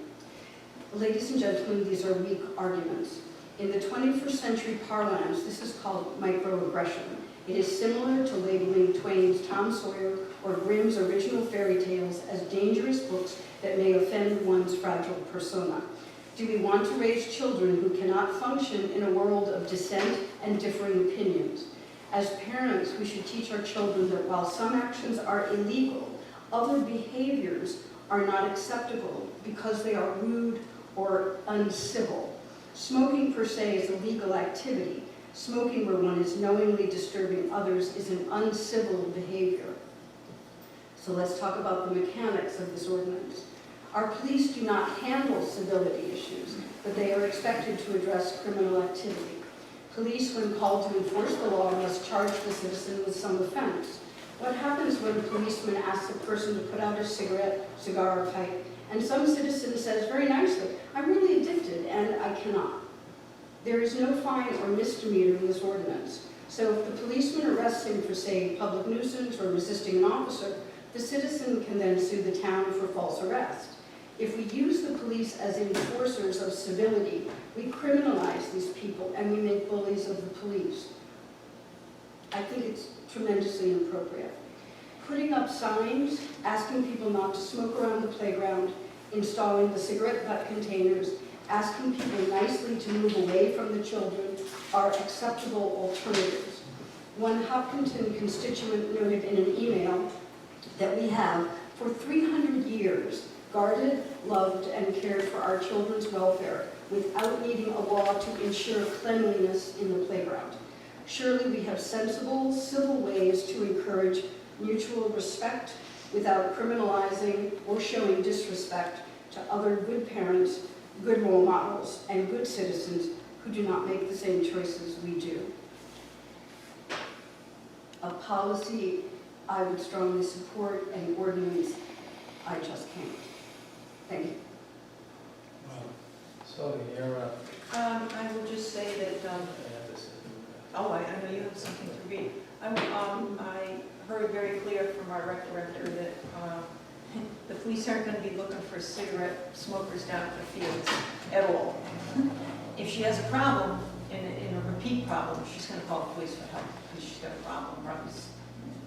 Ladies and gentlemen, these are weak arguments. In the 21st century parlance, this is called microaggression. It is similar to labeling Twain's Tom Sawyer or Grimm's original fairy tales as dangerous books that may offend one's fragile persona. Do we want to raise children who cannot function in a world of dissent and differing opinions? As parents, we should teach our children that while some actions are illegal, other behaviors are not acceptable because they are rude or uncivil. Smoking per se is a legal activity. Smoking where one is knowingly disturbing others is an uncivil behavior. So let's talk about the mechanics of this ordinance. Our police do not handle civility issues, but they are expected to address criminal activity. Police, when called to enforce the law, must charge the citizen with some offense. What happens when a policeman asks a person to put out a cigar, or pipe, and some citizen says very nicely, "I'm really addicted and I cannot"? There is no fine or misdemeanor in this ordinance. So if the policeman arrests him for, say, public nuisance or resisting an officer, the citizen can then sue the town for false arrest. If we use the police as enforcers of civility, we criminalize these people and we make bullies of the police. I think it's tremendously inappropriate. Putting up signs, asking people not to smoke around the playground, installing the cigarette butt containers, asking people nicely to move away from the children are acceptable alternatives. One Hopkinton constituent noted in an email that we have, for 300 years, guarded, loved, and cared for our children's welfare without needing a law to ensure cleanliness in the playground. Surely we have sensible, civil ways to encourage mutual respect without criminalizing or showing disrespect to other good parents, good role models, and good citizens who do not make the same choices we do. A policy I would strongly support, and ordinance I just can't. Thank you. So you're, I will just say that, oh, I know you have something to read. I heard very clear from our rec director that the police aren't going to be looking for cigarette smokers down at the fields at all. If she has a problem, in a repeat problem, she's going to call the police for help because she's got a problem. Probably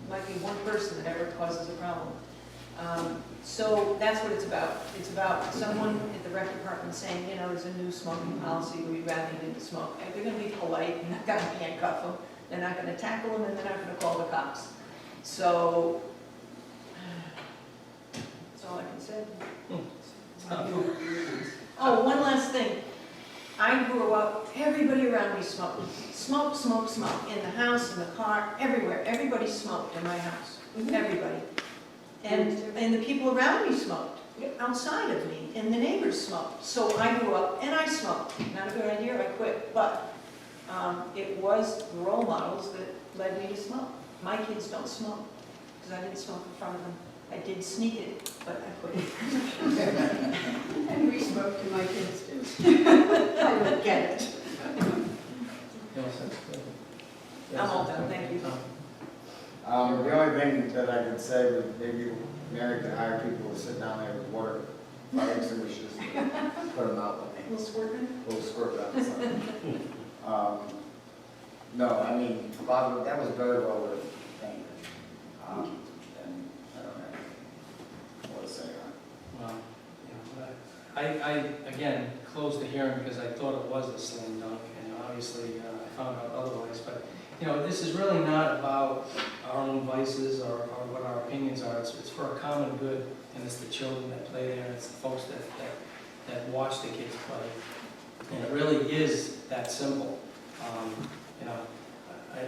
might be one person that ever causes a problem. So that's what it's about. It's about someone at the rec department saying, you know, there's a new smoking policy, we'd rather you didn't smoke. And they're going to be polite, you're not going to handcuff them, they're not going to tackle them, and they're not going to call the cops. So, that's all I can say. Oh, one last thing. I grew up, everybody around me smoked. Smoke, smoke, smoke. In the house, in the car, everywhere. Everybody smoked in my house. Everybody. And the people around me smoked. Outside of me. And the neighbors smoked. So I grew up and I smoked. Not a good idea, I quit. But it was the role models that led me to smoke. My kids don't smoke because I didn't smoke in front of them. I did sneak it, but I quit. And we smoked to my kids too. I don't get it. I'm all done, thank you. The only thing that I could say would maybe Mary could hire people to sit down there with water fire extinguishers, put them out when Little squirt. they will squirt down the sun. No, I mean, Bob, that was very well written, thank you. And I don't have anything more to say on it. Well, you know, I again, closed the hearing because I thought it was a slam dunk, and obviously I found out otherwise. But, you know, this is really not about our own vices or what our opinions are. It's for a common good, and it's the children that play there, and it's the folks that watch the kids play. And it really is that simple. You know,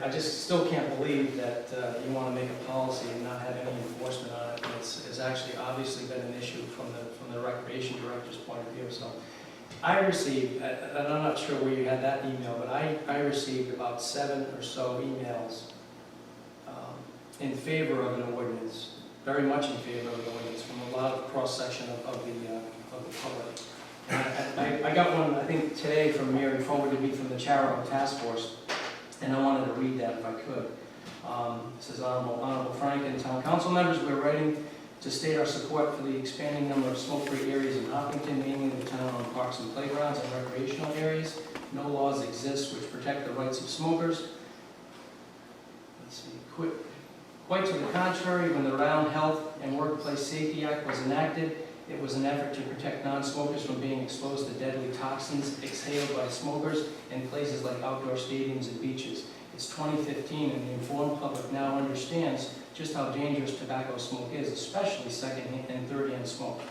I just still can't believe that you want to make a policy and not have any enforcement on it. It's actually obviously been an issue from the recreation director's point of view. So I received, and I'm not sure where you had that email, but I received about 7 or so emails in favor of an ordinance, very much in favor of an ordinance from a lot of cross-section of the public. And I got one, I think today from Mary, forwarded me from the Charitable Task Force, and I wanted to read that if I could. It says, Honorable Frank and Town Council members, we're writing to state our support for the expanding number of smoke-free areas in Hopkinton, mainly the town-owned parks and playgrounds and recreational areas. No laws exist which protect the rights of smokers. Let's see, quite to the contrary, when the Rhode Health and Workplace Safety Act was enacted, it was an effort to protect non-smokers from being exposed to deadly toxins exhaled by smokers in places like outdoor stadiums and beaches. It's 2015 and the informed public now understands just how dangerous tobacco smoke is, especially second and third-hand smoke.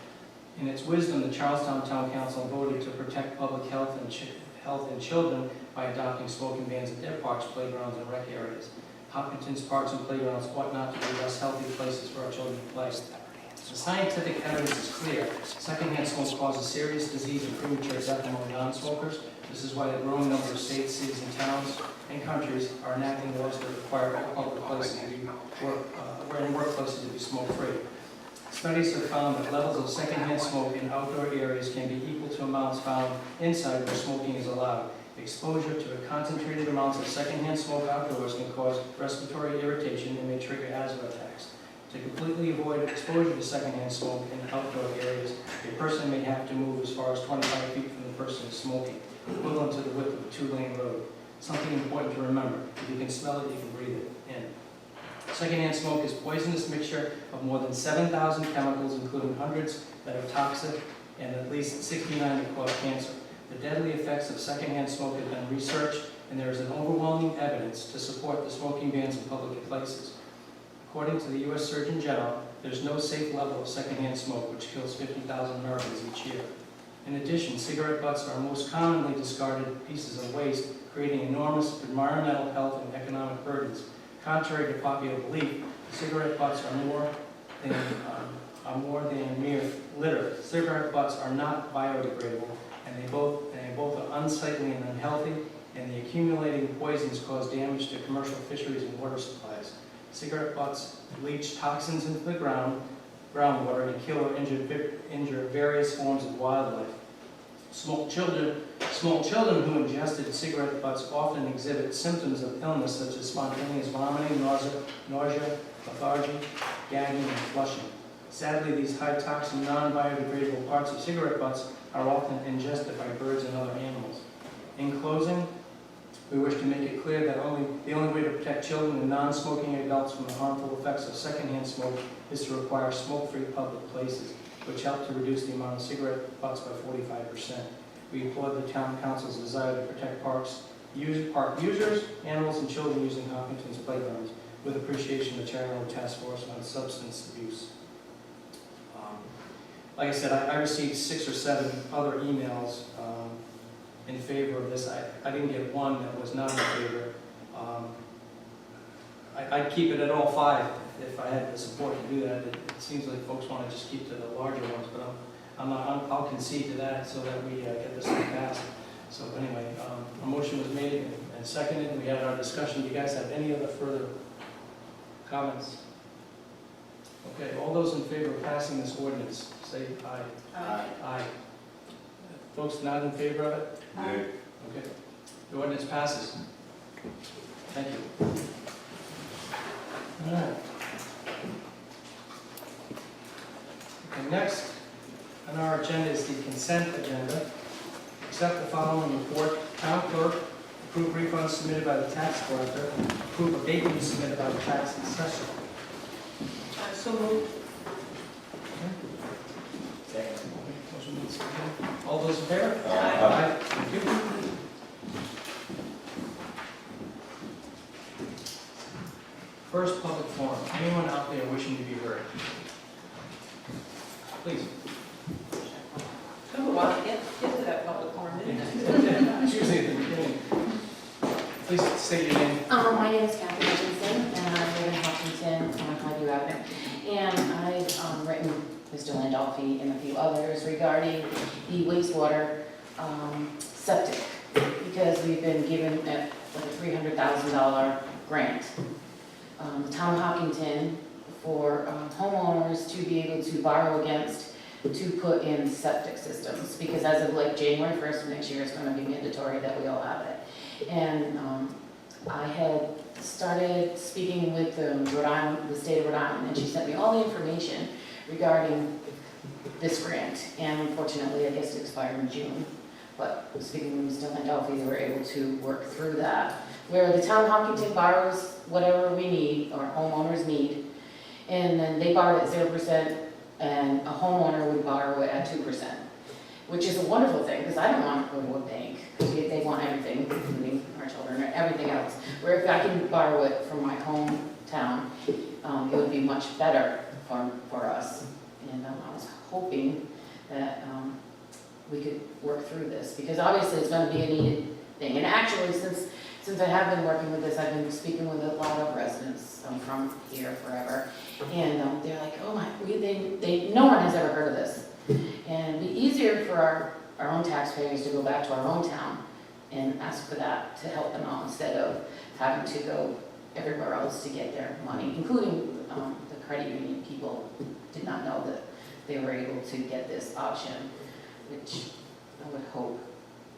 In its wisdom, the Charlestown Town Council voted to protect public health and children by adopting smoking bans at their parks, playgrounds, and rec areas. Hopkinton's parks and playgrounds ought not to be less healthy places for our children to play. The scientific evidence is clear. Secondhand smoke causes serious disease and premature death among non-smokers. This is why a growing number of states, cities, and towns and countries are enacting laws that require all public places to be workplaces to be smoke-free. Studies have found that levels of secondhand smoke in outdoor areas can be equal to amounts found inside where smoking is allowed. Exposure to concentrated amounts of secondhand smoke outdoors can cause respiratory irritation and may trigger asthma attacks. To completely avoid exposure to secondhand smoke in outdoor areas, a person may have to move as far as 25 feet from the person smoking, equivalent to the width of a 2-lane road. Something important to remember: if you can smell it, you can breathe it in. Secondhand smoke is a poisonous mixture of more than 7,000 chemicals, including hundreds that are toxic and at least 69 that cause cancer. The deadly effects of secondhand smoke have been researched, and there is an overwhelming evidence to support the smoking bans in public places. According to the U.S. Surgeon General, there's no safe level of secondhand smoke, which kills 50,000 Americans each year. In addition, cigarette butts are most commonly discarded pieces of waste, creating enormous environmental, health, and economic burdens. Contrary to popular belief, cigarette butts are more than mere litter. Cigarette butts are not biodegradable, and they both are unsightly and unhealthy, and the accumulating poisons cause damage to commercial fisheries and water supplies. Cigarette butts leach toxins into the groundwater and kill or injure various forms of wildlife. Small children who ingested cigarette butts often exhibit symptoms of illness such as spontaneous vomiting, nausea, lethargy, gagging, and flushing. Sadly, these high-toxin, non-biodegradable parts of cigarette butts are often ingested by birds and other animals. In closing, we wish to make it clear that the only way to protect children and non-smoking adults from the harmful effects of secondhand smoke is to require smoke-free public places, which help to reduce the amount of cigarette butts by 45%. We applaud the Town Council's desire to protect park users, animals, and children using Hopkinton's playgrounds, with appreciation of the Charitable Task Force on Substance Abuse. Like I said, I received 6 or 7 other emails in favor of this. I didn't get one that was not in favor. I'd keep it at all 5 if I had the support to do that. It seems like folks want to just keep to the larger ones, but I'll concede to that so that we get this thing passed. So anyway, a motion was made and seconded. We had our discussion. Do you guys have any other further comments? Okay, all those in favor of passing this ordinance, say aye. Aye. Aye. Folks not in favor of it? Nay. Okay. The ordinance passes. Thank you. All right. Okay, next, on our agenda is the consent agenda. Accept the following report. Town clerk, approve refunds submitted by the tax collector, approve abatements submitted by the tax assessor. So moved. Motion made, seconded. All those in favor? Aye. Thank you. First public forum. Anyone out there wishing to be heard? Please. Took a while to get to that public forum, didn't it? It's usually at the beginning. Please state your name. My name is Kathy Hopkinton, and I live in Hopkinton on Highview Avenue. And I've written Mr. Landolfi and a few others regarding the wastewater septic, because we've been given like a $300,000 grant. The town of Hopkinton for homeowners to be able to borrow against to put in septic systems, because as of like January 1st of next year, it's going to be mandatory that we all have it. And I had started speaking with Rhode Island, the state of Rhode Island, and she sent me all the information regarding this grant. And unfortunately, I guess it expired in June. But speaking with Mr. Landolfi, they were able to work through that, where the town of Hopkinton borrows whatever we need, or homeowners need, and then they borrow at 0%, and a homeowner would borrow it at 2%, which is a wonderful thing, because I don't want to go to a bank, because they want everything, including our children, and everything else. Where if I can borrow it from my hometown, it would be much better for us. And I was hoping that we could work through this, because obviously it's going to be a needed thing. And actually, since I have been working with this, I've been speaking with a lot of residents from here forever, and they're like, oh my, no one has ever heard of this. And it'd be easier for our own taxpayers to go back to our own town and ask for that to help them out, instead of having to go everywhere else to get their money, including the credit union people did not know that they were able to get this option, which I would hope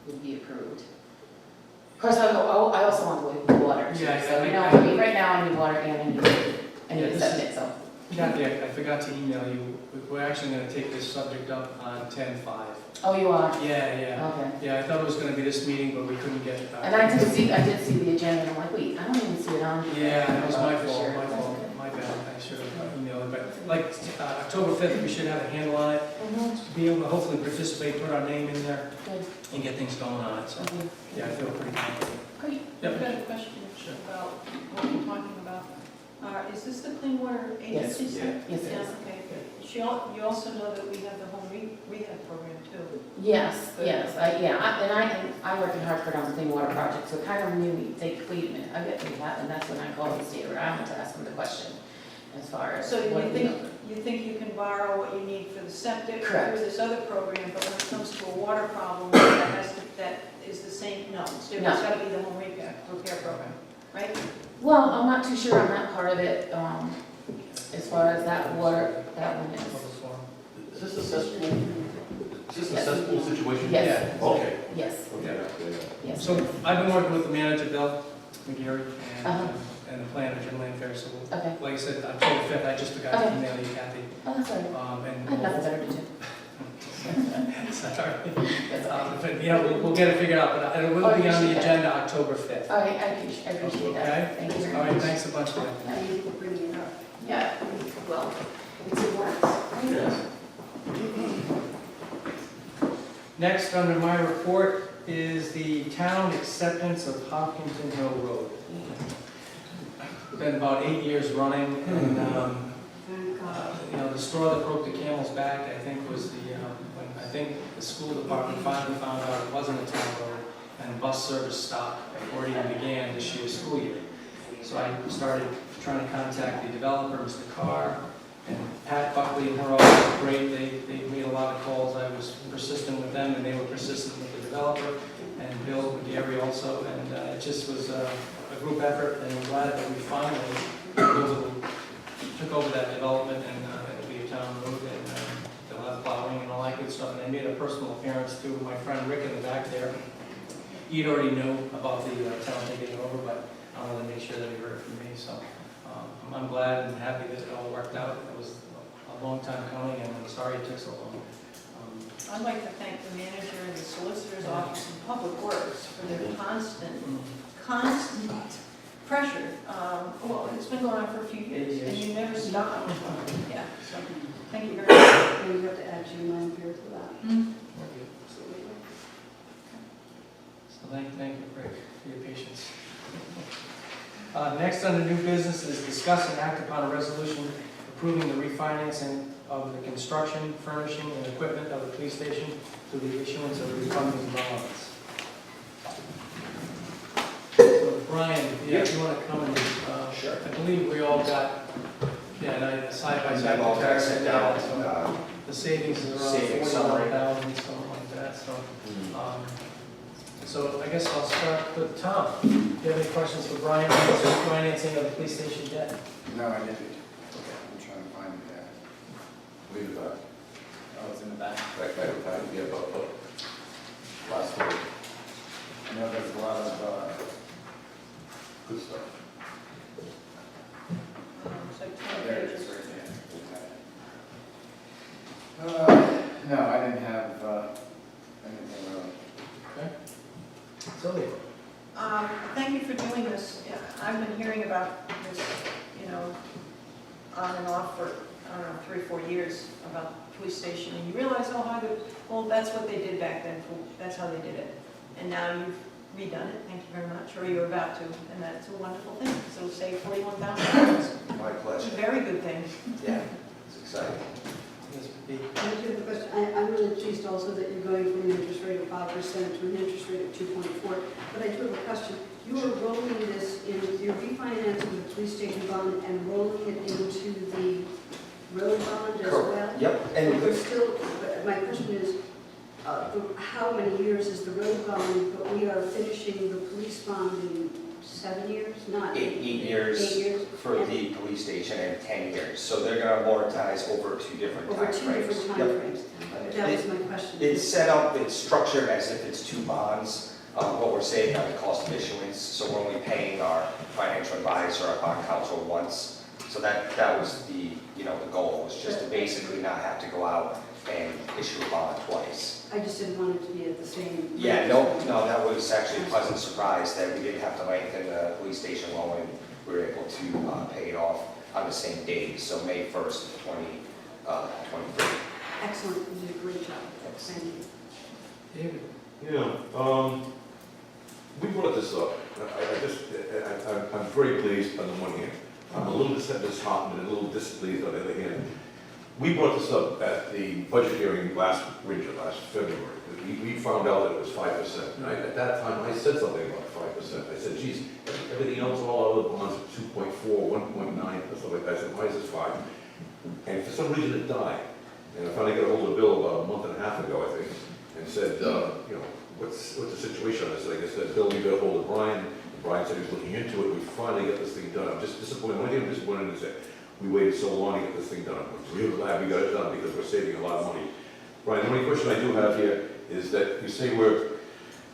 would be approved. Of course, I also want the water too, Yeah, so right now I need water and I need a septic, so. Kathy, I forgot to email you. We're actually going to take this subject up on 10/5. Oh, you are? Yeah. Okay. Yeah, I thought it was going to be this meeting, but we couldn't get it. And I did see the agenda, and I'm like, wait, I don't even see it on. Yeah, that was my For fault, sure. my bad. I should have emailed it, but like October 5th, we should have a handle on it, Mhm. be able to hopefully participate, put our name in there, Good. and get things going on it. So, Okay. yeah, I feel pretty confident. Great. I've got a question about what you're talking about. Is this the Clean Water Agency? Yes. sir? Yes, it Yeah, is. okay. You also know that we have the home rehab program too. Yes, I work in Hartford on the Clean Water Project, so it kind of made me think, wait a minute, I get that, and that's when I called the state of Rhode Island to ask them the question, as far as. So what you think you can borrow what you need for the septic Correct. through this other program, but when it comes to a water problem, that is the same, no, it's different. It's gotta be the home repair program, right? Well, I'm not too sure on that part of it, as far as that water, that one is. Public forum. Is this a cesspool? Is this a Yes. cesspool situation? Yes. Okay. Yes, Yeah. yes. So I've been working with the manager, Bill McGarry, Uh-huh. and the planner, Jim Lanfair. So, Okay. like I said, October 5th, I just forgot to Okay. email you, Kathy. Oh, that's all right. I have nothing better to do. Sorry. That's all right. But, yeah, we'll get it figured out, but it will be on the Appreciate that. agenda October 5th. All right, I appreciate that. Okay? Thank you very All much. right, thanks a bunch, Glenn. Thank you for bringing it up. Yeah, well, it's a works. Yes. Next, under my report, is the town acceptance of Hopkinton Hill Road. Been about 8 years running, and, the straw that broke the camel's back, I think, was when I think the school department finally found out it wasn't a town road, and bus service stopped before it even began this year's school year. So I started trying to contact the developer, Mr. Carr, and Pat Buckley and her all were great. They made a lot of calls. I was persistent with them, and they were persistent with the developer, and Bill McGarry also, and it just was a group effort, and I'm glad that we finally took over that development, and it'll be a town road, and they'll have plowing and all that good stuff. And I made a personal appearance to my friend Rick in the back there. He'd already knew about the town taking it over, but I wanted to make sure that he heard it from me. So I'm glad and happy that it all worked out. It was a long time coming, and I'm sorry it took so long. I'd like to thank the manager and the solicitor's office and public works for their constant pressure. Well, it's been going on for a few years, and you never stop. Yeah, so, thank you very much. And you have to add June 9th here to that. So thank you for your patience. Next on the new business is discuss and act upon a resolution approving the refinancing of the construction, furnishing, and equipment of the police station through the issuance of refunding bonds. So Brian, if you want to come and, Sure. I believe we all got, side by side. I've all got comparison, sent out, so the savings is around savings summary. 41,000, something like that, so. So I guess I'll start with Tom. Do you have any questions for Brian on this refinancing of the police station debt? No, I didn't. I'm trying to find it there. Leave it back. Oh, it's in the back. Back, yeah, but last week, I know there's a lot of, good stuff. It's like oh, 20 there it pages. is, right there. No, I didn't have, anything really. Sylvia? Thank you for doing this. Yeah, I've been hearing about this, on and off for, I don't know, 3 or 4 years about the police station, and you realize, well, that's what they did back then, that's how they did it. And now you've redone it, thank you very much, or you're about to, and that's a wonderful thing. So it'll save $41,000. My It's a pleasure. very good thing. Yeah, it's exciting. Yes, Pete. I do have a question. I'm really pleased also that you're going from an interest rate of 5% to an interest rate of 2.4. But I do have a question. You are rolling this in, you're refinancing the police station bond and rolling it into the road bond as well? Yep, But and we're still, but my question is, how many years is the road bond? But we are finishing the police bond in 7 years, not 8 years 8 years? for the police station and 10 years. So they're going to amortize over 2 different Over time 2 frames. different Yep. time frames. That was my question. It's set up, it's structured as if it's 2 bonds, but we're saving on the cost of issuance. So we're only paying our financial advisor, our bond counsel once. So that was the goal, was just to basically not have to go out and issue a bond twice. I just didn't want it to be at the same. Yeah, no, that was actually a pleasant surprise that we didn't have to lengthen the police station loan, and we were able to pay it off on the same date, so May 1st, 2023. Excellent, you did a great job. Thank you. David? Yeah, we brought this up. I'm very pleased on the one hand. I'm a little disheartened and a little displeased on the other hand. We brought this up at the budget hearing last February. We found out that it was 5%. And at that time, I said something about 5%. I said, geez, everything else, all other bonds, 2.4, 1.9, stuff like that. I said, why is this 5? And for some reason it died. And I finally got a hold of Bill about a month and a half ago, I think, and said, what's the situation? I said, Bill, we got a hold of Brian. Brian said he was looking into it. We finally got this thing done. I'm just disappointed. One thing I'm disappointed is that we waited so long to get this thing done. I'm really glad we got it done because we're saving a lot of money. Brian, the only question I do have here is that you say we're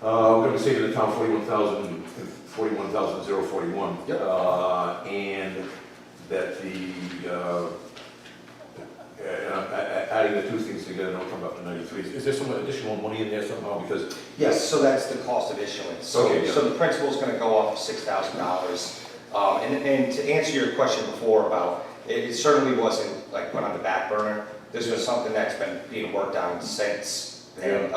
going to be saving the town $41,041. Yep. And that adding the 2 things together, it'll come up to 93. Is there some additional money in there somehow? Because Yes, so that's the cost of issuance. So, Okay, yeah. so the principal's going to go up $6,000. And to answer your question before about, it certainly wasn't like put on the back burner. This was something that's been being worked on since. And,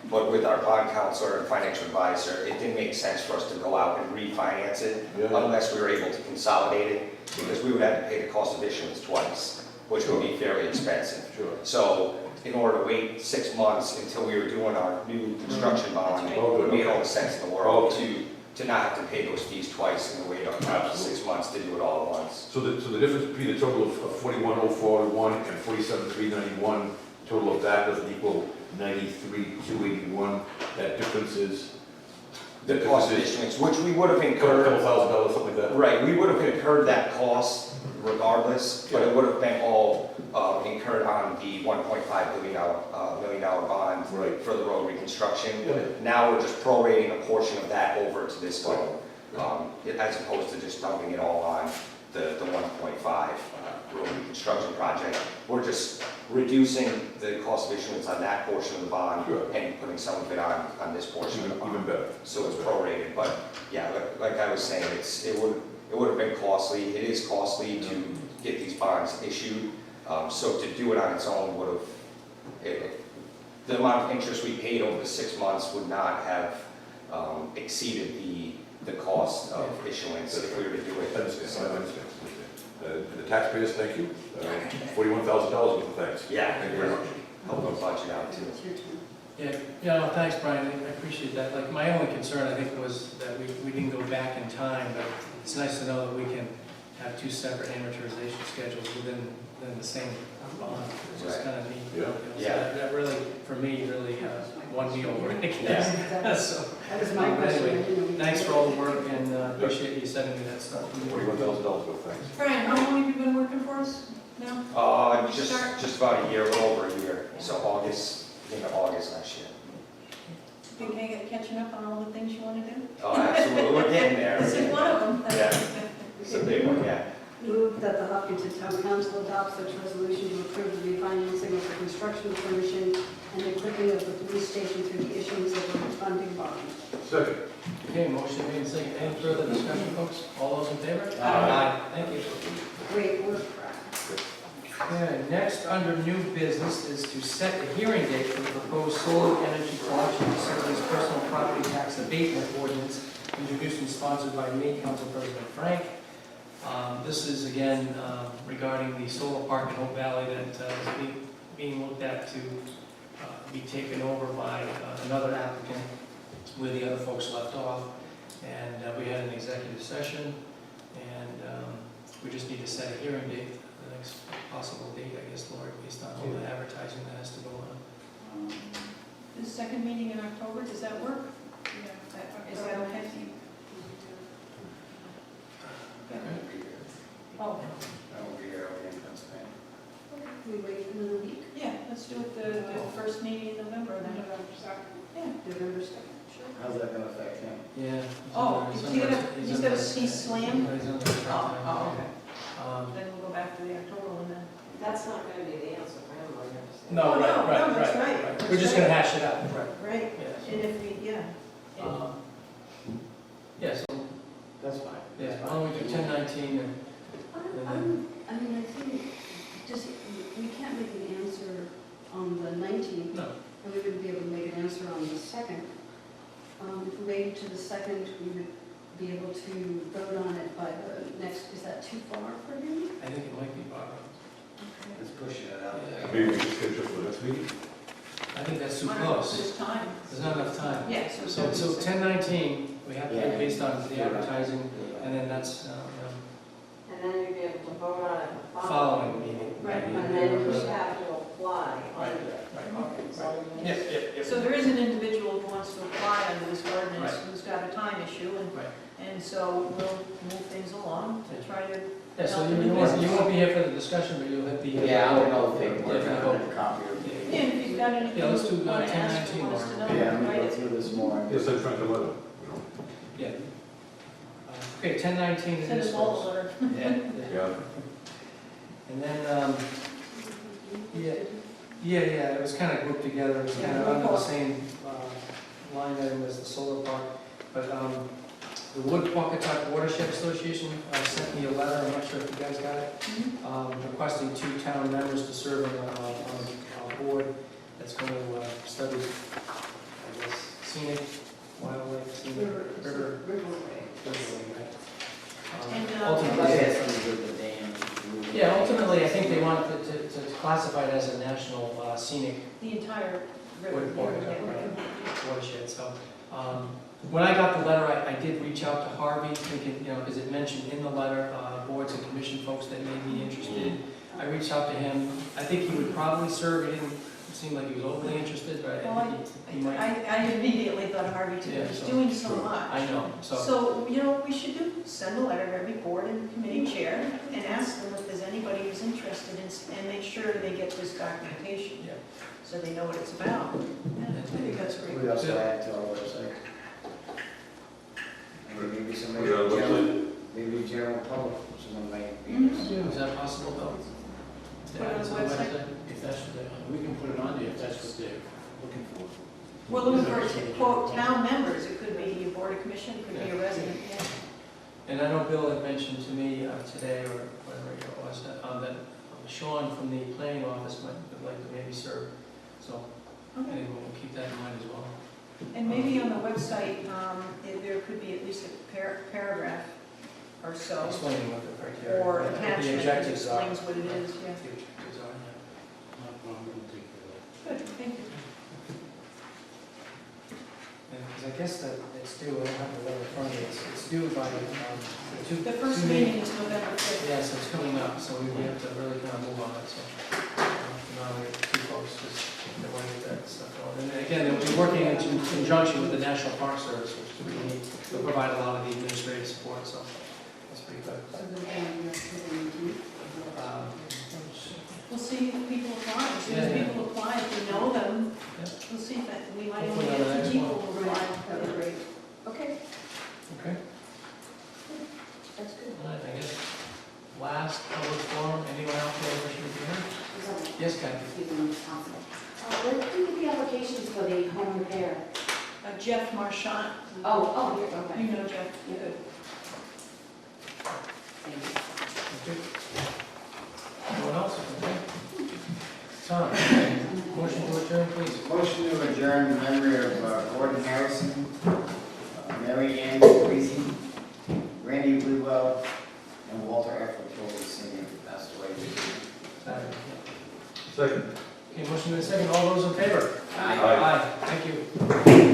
but with our bond counselor and financial advisor, it didn't make sense for us to go out and refinance it unless we were able to consolidate it, because we would have to pay the cost of issuance twice, which would be fairly expensive. Sure. So in order to wait 6 months until we were doing our new construction bond, it made all the sense in the world to not have to pay those fees twice and wait up to 6 months to do it all at once. So the difference between the total of 41,041 and 47,391, total of that doesn't equal 93,281. That difference is The cost of issuance, which we would have incurred. $2,000, something like that. Right, we would have incurred that cost regardless, but it would have been all incurred on the $1.5 million bond Right. for the road reconstruction. Yeah. Now we're just prorating a portion of that over to this loan, as opposed to just dumping it all on the 1.5 road reconstruction project. We're just reducing the cost of issuance on that portion of the bond Sure. and putting some of it on this portion of the Even bond. better. So it's prorated, but yeah, like I was saying, it would have been costly, it is costly to get these bonds issued. So to do it on its own would have, the amount of interest we paid over the 6 months would not have exceeded the cost of issuance if we were to do it. I understand. The taxpayers, thank you. $41,000 worth of thanks. Yeah. Thank you very much. Help them budget out too. It's your turn. Yeah, no, thanks, Brian, I appreciate that. Like, my only concern, I think, was that we didn't go back in time, but it's nice to know that we can have two separate amortization schedules within the same bond, which is Right. kind of neat. Yeah. You know, so Yeah. That really, for me, really won me over, I guess. Yeah. So, That was my question. Anyway, I didn't know we- thanks for all the work, and appreciate you sending me that stuff. $41,000 worth of thanks. Brian, how long have you been working for us now? Just about a year, a little over a year. So August last year. Been catching up on all the things you want to do? Oh, absolutely, we're getting there. This is one of them. Yeah, it's a big one, yeah. Move that the Hopkinton Town Council adopt such resolution to approve the refinancing of the construction, furnishing, and equipping of the police station through the issuance of a funding bond. Second. Okay, motion made, second. Any further discussion, folks? All those in favor? Aye. Thank you. Great work, Brian. Okay, next, under new business, is to set a hearing date for the proposed solar energy collection facilities personal property tax abatement ordinance, introduced and sponsored by me, Council President Frank. This is, again, regarding the solar park in Hope Valley that is being looked at to be taken over by another applicant where the other folks left off. And we had an executive session, and we just need to set a hearing date, the next possible date, I guess, Lori, based on all the advertising that has to go on. The second meeting in October, does that work? Is that okay? Oh, I will be here, I'll be in Pennsylvania. Can we wait another week? yeah, let's do it the first meeting in November then. Yeah. November 2nd? How's that gonna affect him? Yeah. Oh, he's got a slam? He's under the Oh, okay. Then we'll go back to the October one then. That's not going to be the answer for him, I understand. No, Oh, no, right, no, that's right. right. We're just gonna hash it out, right, Right, yes. and if we, yeah. Yeah, so, That's fine. yeah, why don't we do 1019 and, I mean, I think, just, we can't make an answer on the 19th, no, and we wouldn't be able to make an answer on the 2nd. If we waited to the 2nd, we would be able to vote on it by the next, is that too far for him? I think it might be borrowed. It's pushing it out. Yeah. Maybe we should schedule for the next meeting? I think that's too Why not? close. There's time. There's not enough time. Yeah, So 1019, we have to Yeah. do based on the advertising, and then that's, And then you'd be able to vote on it the following meeting. Right, And then you would have to apply Right, under it. right, Yep, yep, yep. So there is an individual who wants to apply under this ordinance, Right. who's got a time issue, Right. and so we'll move things along to try to, Yeah, so you won't be here for the discussion, but you'll be here. Yeah, I'll know the Yeah, paperwork, for the I'll vote. have a copy of yeah, it. if you've got anything Yeah, let's do, you want to ask 1019 or want us to know, Yeah, I'm gonna write go it. through this more. Yes, send Frank a letter, you know. Yeah. Okay, 1019 it Send is, us all folks. a letter. Yeah. Yeah. And then, yeah, it was kind of grouped together, it was kind of under the same line item as the solar park. But the Wood Pawcatuck Watershed Association sent me a letter, I'm not sure if you guys got it, requesting 2 town members to serve on a board that's going to study, I guess, scenic, wildlife, scenic, river, right? And, Ultimately, That's something with the dam. yeah, ultimately, I think they wanted to classify it as a national scenic The entire river. Wood Pawcatuck, watershed. So when I got the letter, I did reach out to Harvey, thinking, because it mentioned in the letter, boards and commission folks that may be interested. I reached out to him. I think he would probably serve. He didn't seem like he was overly interested, but Well, I think he might. I immediately thought of Harvey too, Yeah, he's so- doing so much. I know, so. So, you know, what we should do, send a letter to every board and committee chair and ask them if there's anybody who's interested in, and make sure they get this documentation, Yeah. so they know what it's about. Yeah, I think that's great. We also add to our website. And maybe somebody, Put it on the general, maybe general public, someone might be Mhm. interested. Is that possible, though? Put it on the website? If if that's what they, we can put it on there if that's what they're looking for. We're looking for, quote, town members, it could be a board of commission, it could be a resident, yeah. And I know Bill had mentioned to me today, or whatever it was, that Sean from the planning office would like to maybe serve. So, Okay. anyway, we'll keep that in mind as well. And maybe on the website, there could be at least a paragraph or so, Explaining what the criteria. or what the attachment that objectives are. explains what it is, yeah. The objectives are, yeah. Not a problem, we'll take care of that. Good, thank you. Because I guess that it's due, I don't have the letter in front of me, it's due by the two. The first two meeting is November 5th. Yeah, so it's coming up, so we have to really kind of move on it, so. Now we have two folks, they want to get that stuff going. And again, they'll be working in conjunction with the National Park Service, which is really neat. They'll provide a lot of the administrative support, so that's pretty good. We'll see if people apply, as soon as Yeah, yeah. people apply, if we know them, Yeah. we'll see if that, we might Hopefully only on the get a next few people one. who apply, that'd be great. Okay. Okay. That's good. All right, I guess last public forum, anyone else who wish to be here? Yes, Kathy? Where did you get the applications for the home repair? Jeff Marchant. Oh, here, okay. You know Jeff, good. Thank you. Okay. Anyone else? Okay. Tom, motion to adjourn, please. Motion to adjourn in memory of Gordon Harrison, Mary Ann Greasy, Randy Bluewell, and Walter Eccleston Sr. That's the way we do it. Second. Okay, motion to second, all those in favor? Aye. Aye, thank you.